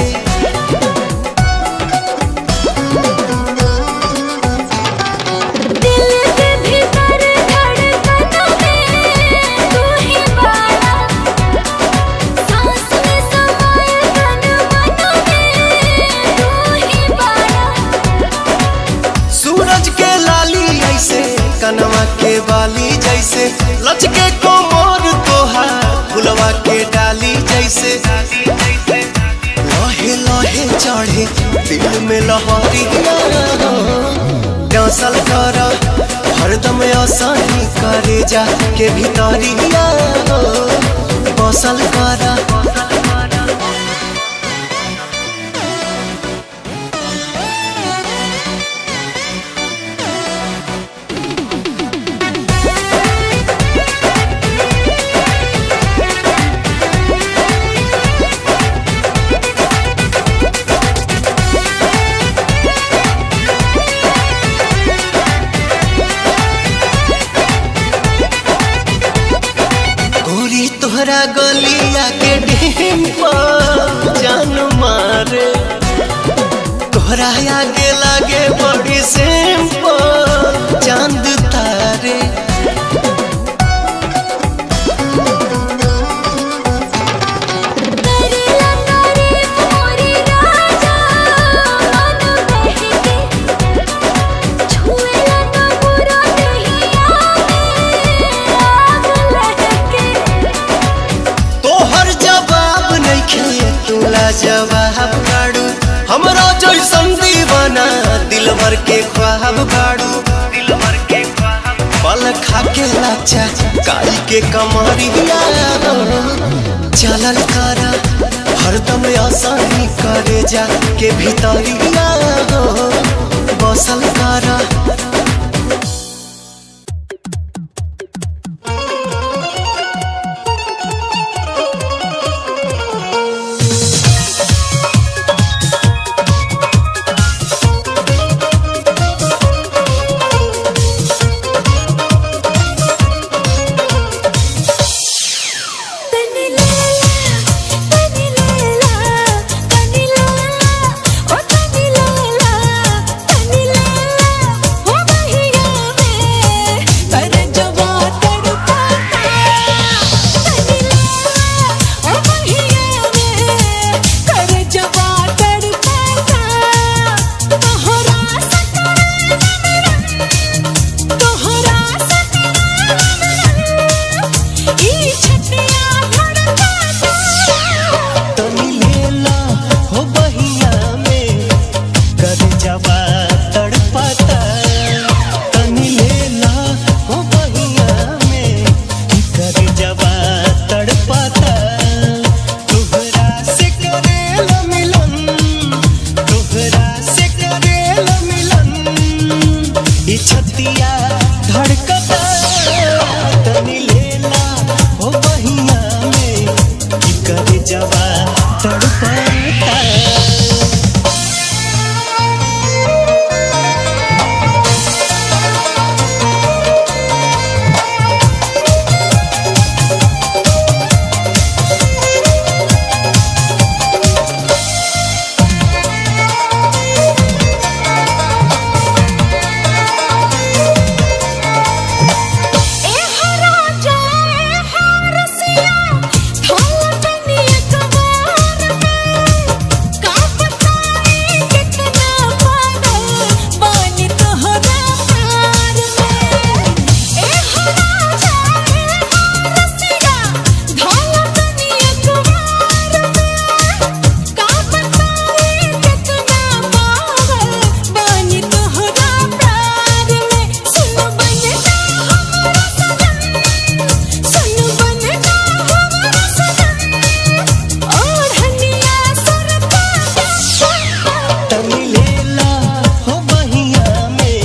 दिल के भीतर धड़कनों में तू ही बाड़ा, सांस में समाए तन मनों में तू ही बाड़ा। सूरज के लाली ऐसे कनवा के बाली जैसे लचके कोमर तोहार फुलवा के डाली जैसे लहे लहे चढ़े दिल में लहरिया डांसल कर हरदम आसानी करे जा के भीतरिया बसल कर गोरी तोहरा गलिया के डिम्पल जान मारे तोहरा आगे लागे बड़ी सिंपल चांद तारे करेला तारीफ मोरी राजा मन बहके, छुएला न बुरा नहीं आग लहके। तोहर जवाब नइखे तोला जवाब गाड़ू हमरा जैसन दीवाना दिल भर के ख्वाब गाड़ू पल खा के लाचा काई के कमरिया चलल करा हरदम आसानी करे जा के भीतरिया बसल करा तनी लैला, तनी लैला, तनी लैला, ओ तनी लैला, तनी लैला, हो बहिया में कर जवा तड़पाता। तनी लैला, ओ बहिया में कर जवा तड़पाता। तोहरा सतना तोहरा ई छतिया धड़काता। तनी लेला हो बहिया में कर जवा तड़पाता तनी लेला हो बहिया में कर जवा तड़पाता तोहरा से करेला मिलन तोहरा से करेला मिलन ई छतिया धड़कता तनी लेला हो बहिया में कर जवा तड़पाता ए हरा जाए हरसिया ढोल तनी अखबार में का बताए कितना पागल बानी तोहरा प्यार में। ए हरा जाए हरसिया ढोल तनी अखबार में का बताए कितना पागल बानी तोहरा प्यार में। सुन बनना हमारा सनम, सुन बनना हमारा सनम, और हनिया सरता तनी लेला हो बहिया में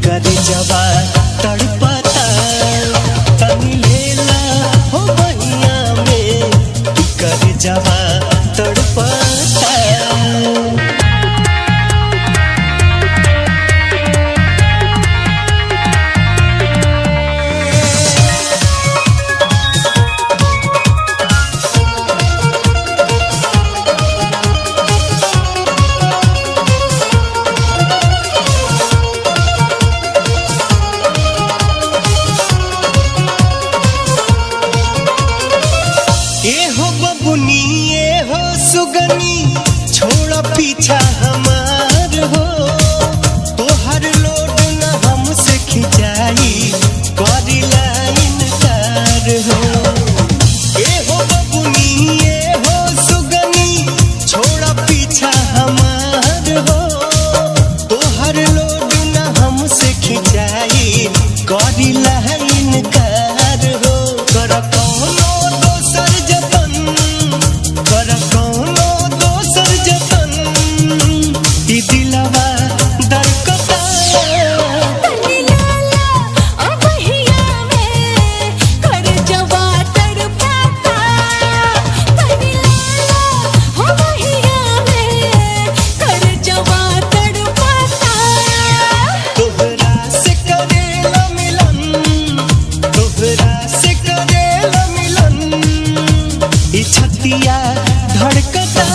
कर जवा तड़पाता तनी लेला हो बहिया में कर जवा तड़पाता बबुनिए हो सुगनी छोड़ा पीछा हमार हो तोहर लोड न हमसे खिंचाई करी लाइन तार हो ए हो बबुनिए हो सुगनी छोड़ा पीछा हमार हो तोहर लोड न हमसे खिंचाई करी लाइन कार हो कर कौनो दोसर जतन कर कौनो दोसर जतन ई दिलवा दरकता तनी लाला ओ बहिया में कर जवा तड़पाता तनी लाला ओ बहिया में कर जवा तड़पाता तोहरा से करेला मिलन तोहरा से करेला मिलन ई छतिया धड़कता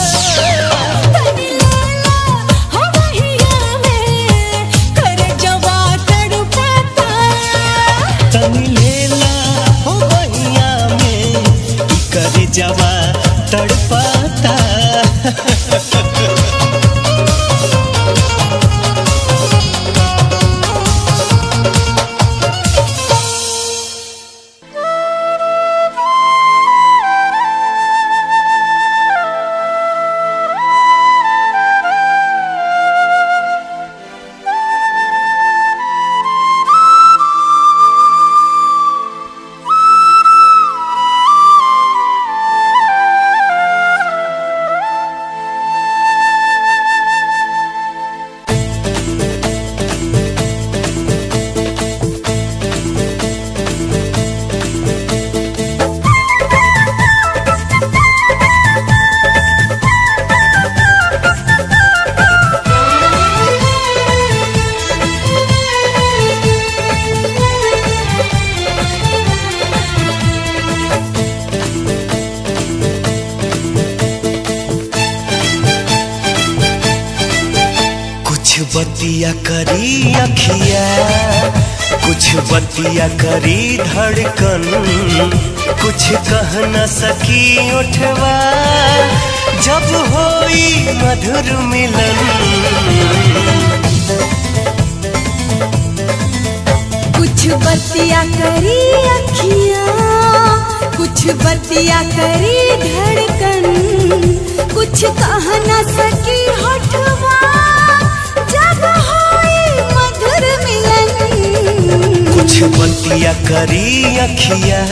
तनी लाला ओ बहिया में कर जवा तड़पाता तनी लेला हो बहिया में ई कर जवा तड़पाता कुछ बतिया करी अखिया कुछ बतिया करी धड़कन कुछ कह न सकी उठवा जब होई मधुर मिलन कुछ बतिया करी अखियाँ कुछ बतिया करी धड़कन कुछ कह न सकी होठवा जब होई मधुर मिलन कुछ बतिया करी अखिया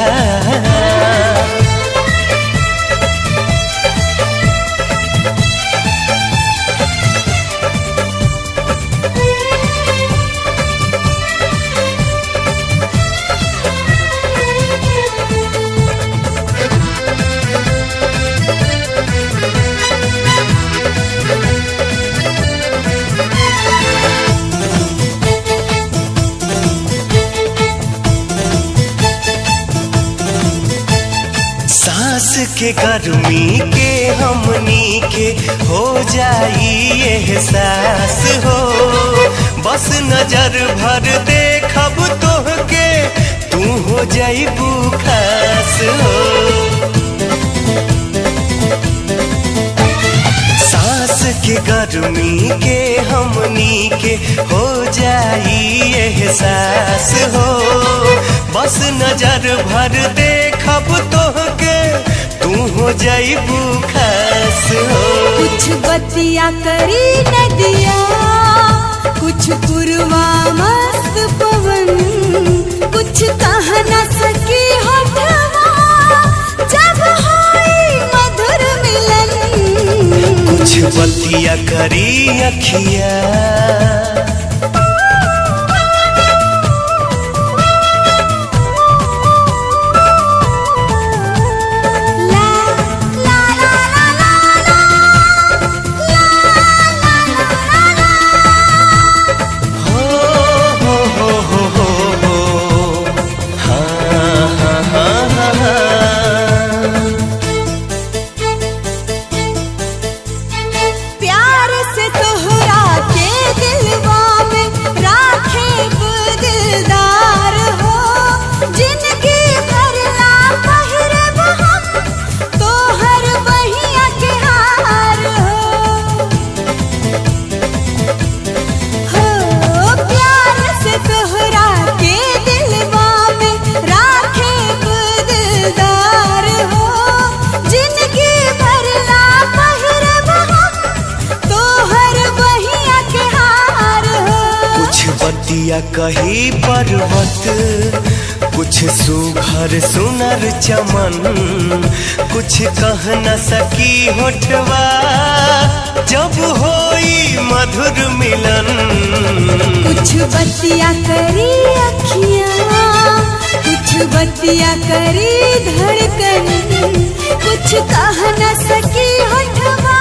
सांस के गर्मी के हमनी के हो जाई एहसास हो बस नजर भर देखब तोहके तू हो जाइबू खास हो सांस के गर्मी के हमनी के हो जाई एहसास हो बस नजर भर देखब तोहके तू हो जाइबू खास हो कुछ बतिया करी नदिया कुछ पुरवा मस्त पवन कुछ कह न सकी होठवा जब होई मधुर मिलन कुछ बतिया करी अखिया प्यार से तोहरा के दिलवा बतिया कही पर्वत, कुछ सुघर सुनर चमन, कुछ कह न सकी होठवा जब होई मधुर मिलन। कुछ बतिया करी अखियाँ, कुछ बतिया करी धड़कन, कुछ कह न सकी होठवा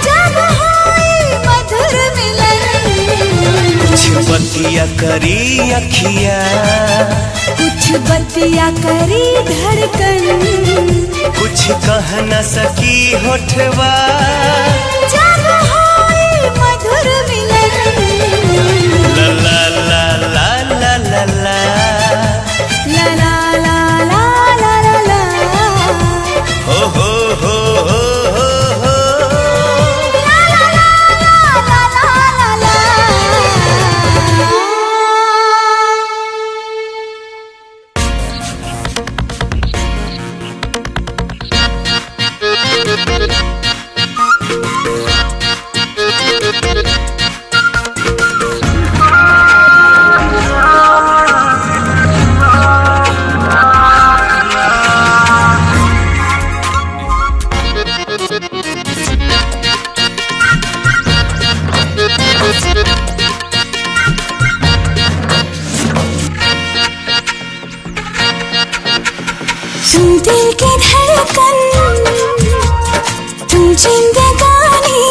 जब होई मधुर मिलन। कुछ बतिया करी अखिया, कुछ बतिया करी धड़कन, कुछ कह न सकी होठवा जब होई मधुर मिलन। ला ला ला ला ला ला ला ला ला ला ला ला ला हो हो हो हो हो हो ला ला ला ला ला ला। तुम दिल की धड़कन, तुम जिंदगानी,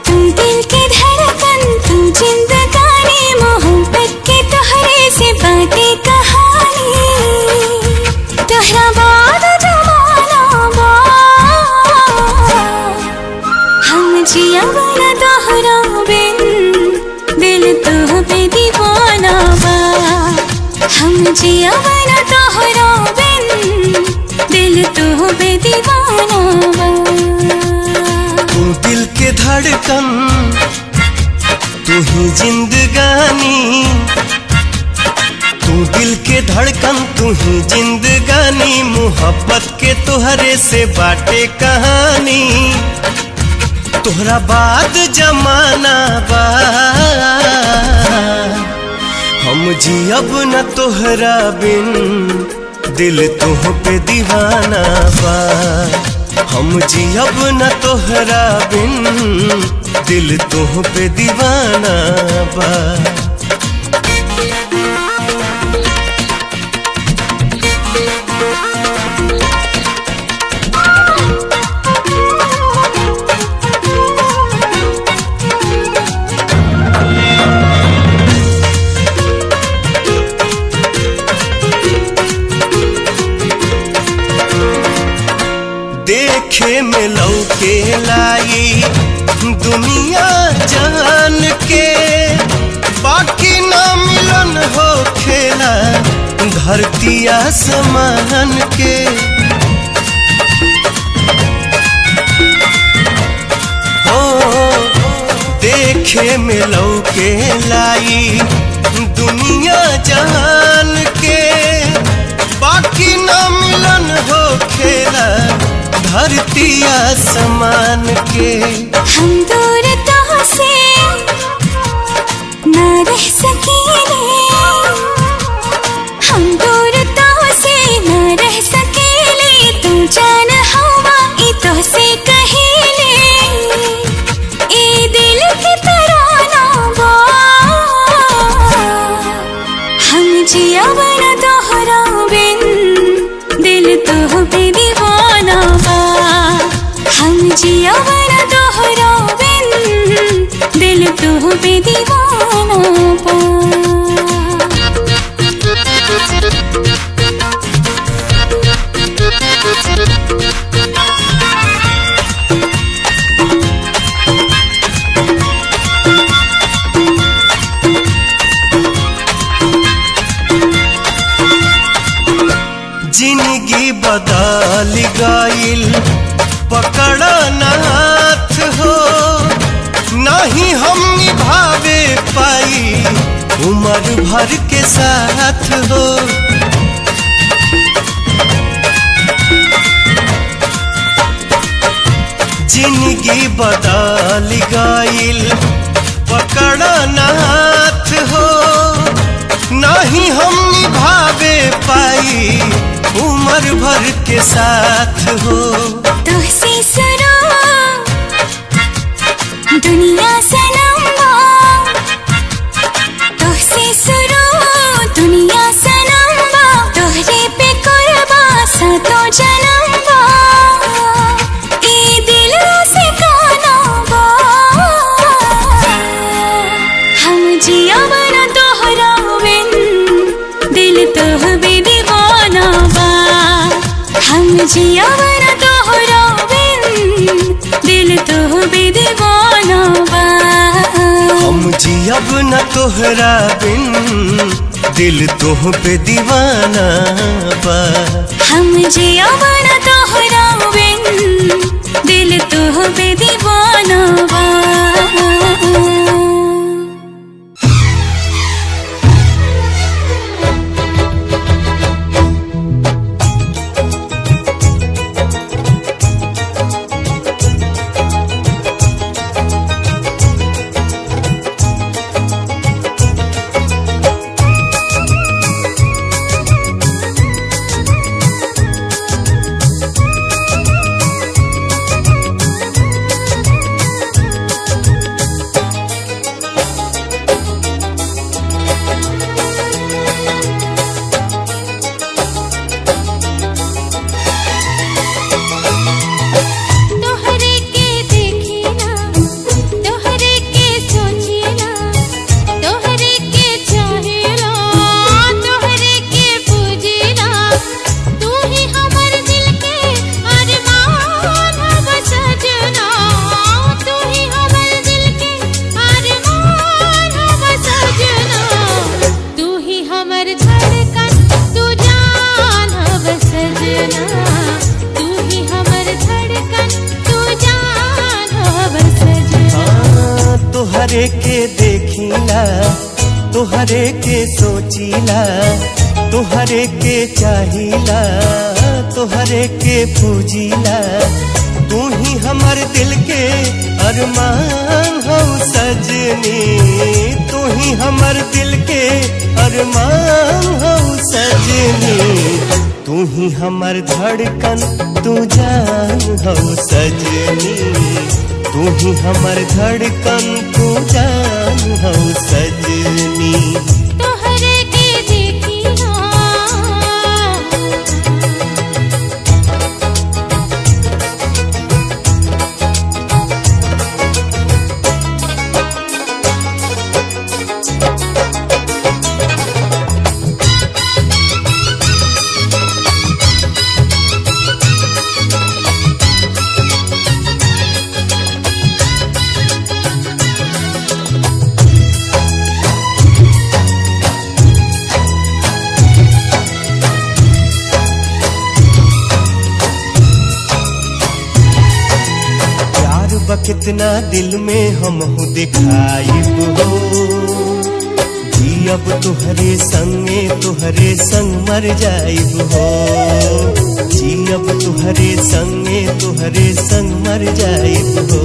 तुम दिल की धड़कन, तुम जिंदगानी, मोहब्बत के तोहरे से बातें कहानी, तोहरा बाद जमाना बा, हम जिया बना तोहरा बिन, दिल तो पे दीवाना बा, हम जिया बना तोहरा बिन, दिल तो पे दीवाना बा। तू दिल के धड़कन, तू ही जिंदगानी, तू दिल के धड़कन, तू ही जिंदगानी, मोहब्बत के तुहरे से बाटे कहानी, तोहरा बाद जमाना बा, हम जियब न तोहरा बिन, दिल तुह पे दीवाना बा, हम जियब न तोहरा बिन, दिल तुह पे दीवाना बा। देखे में लौके लाई दुनिया जान के, बाकी ना मिलन हो खेला धरती आसमान के। हो देखे में लौके लाई दुनिया जान के, बाकी ना मिलन हो खेला धरती आसमान के। हम दूर तो से ना रह सकेंगे, हम दूर तो से ना रह सकेंगे, तू जान हवा ई तो से कहेले, ए दिल की तराना बा, हम जिया बना तोहरा बिन, दिल तो पे दीवाना बा, हम जिया बना तोहरा बिन, दिल तो पे दीवाना बा। जिंदगी बदल गईल, पकड़ा न हाथ हो, नहीं हम निभावे पाई उम्र भर के साथ हो। जिंदगी बदल गईल, पकड़ा नाथ हो, नहीं हम निभावे पाई उम्र भर के साथ हो। तुझसे सुनो दुनिया सनम, तुझसे सुनो दुनिया सनम, तोहरे पे कुर्बान सातो जन्म बा, ई दिल से गाना बा। हम जिया बना तोहरा बिन, दिल तोहबे दीवाना बा। हम जिया बना तोहरा बिन, दिल तोहबे दीवाना बा। हम जियब न तोहरा बिन, दिल तोह पे दीवाना बा। हम जिया बना तोहरा बिन, दिल तोहबे दीवाना बा। तोहरे के देखिला, तोहरे के सोचिला, तोहरे के चाहिला, तोहरे के पूजिला। तू ही हमर दिल के अरमान हो सजनी, तू ही हमर दिल के अरमान हो सजनी। तू ही हमर धड़कन तू जान हो सजनी, तू ही हमर धड़कन तू जान हो सजनी। तोहरे के देखिला, कितना दिल में हम दिखाइब हो, जियब तुहरे संगे तुहरे संग मर जाइब हो। जियब तुहरे संगे तुहरे संग मर जाइब हो।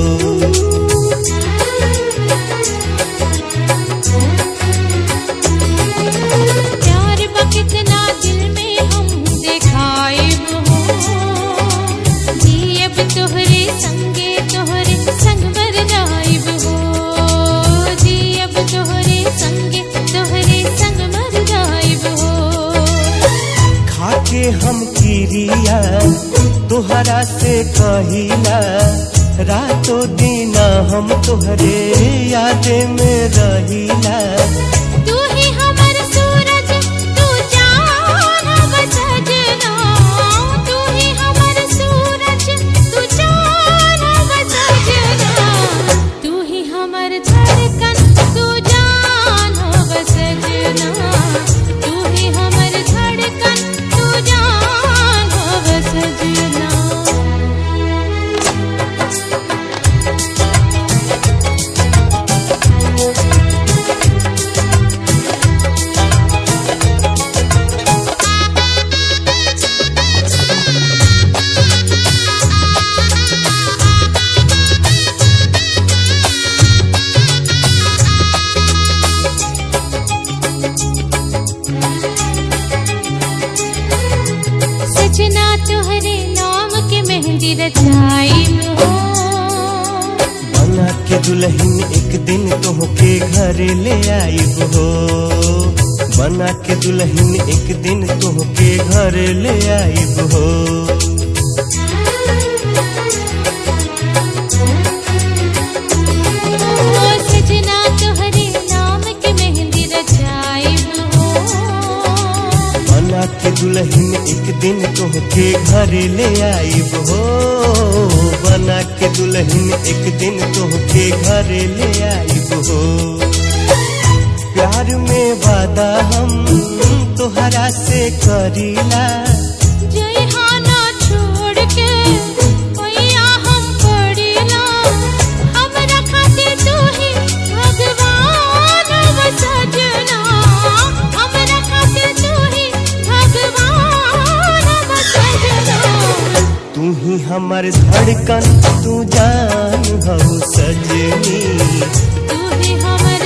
प्यार बा कितना दिल में हम दिखाइब हो, जियब तोहरे संगे तोहरे संग मर जाइब हो। जियब तोहरे संगे तोहरे संग मर जाइब हो। खाके हम किरिया तोहरा से कहिला, रातों दीना हम तोहरे यादे में रहिला। तू ही हमर सूरज तू चाँद हम सजना, तू ही हमर सूरज तू चाँद हम सजना। तू ही हमर धड़कन तू जान हम सजना, तू ही हमर धड़कन तू जान हम सजना। मेहंदी रचाई हो। बना के दुल्हन एक दिन तोहके घर ले आइब हो। बना के दुल्हन एक दिन तोहके घर ले आइब हो। सजना तोहरे नाम के मेहंदी रचाई हो। बना के दुल्हन एक दिन तोहके घर ले आइब हो। बना के दुल्हन एक दिन तोहके घर ले आइब हो। प्यार में वादा हम तोहरा से करीला, जइहाना छोड़ के पैया हम पड़ीला। हमरा खातिर तू ही भगवान हो सजना, हमरा खातिर तू ही भगवान हो सजना। तू ही हमर धड़कन तू जान हो सजनी। तू ही हमर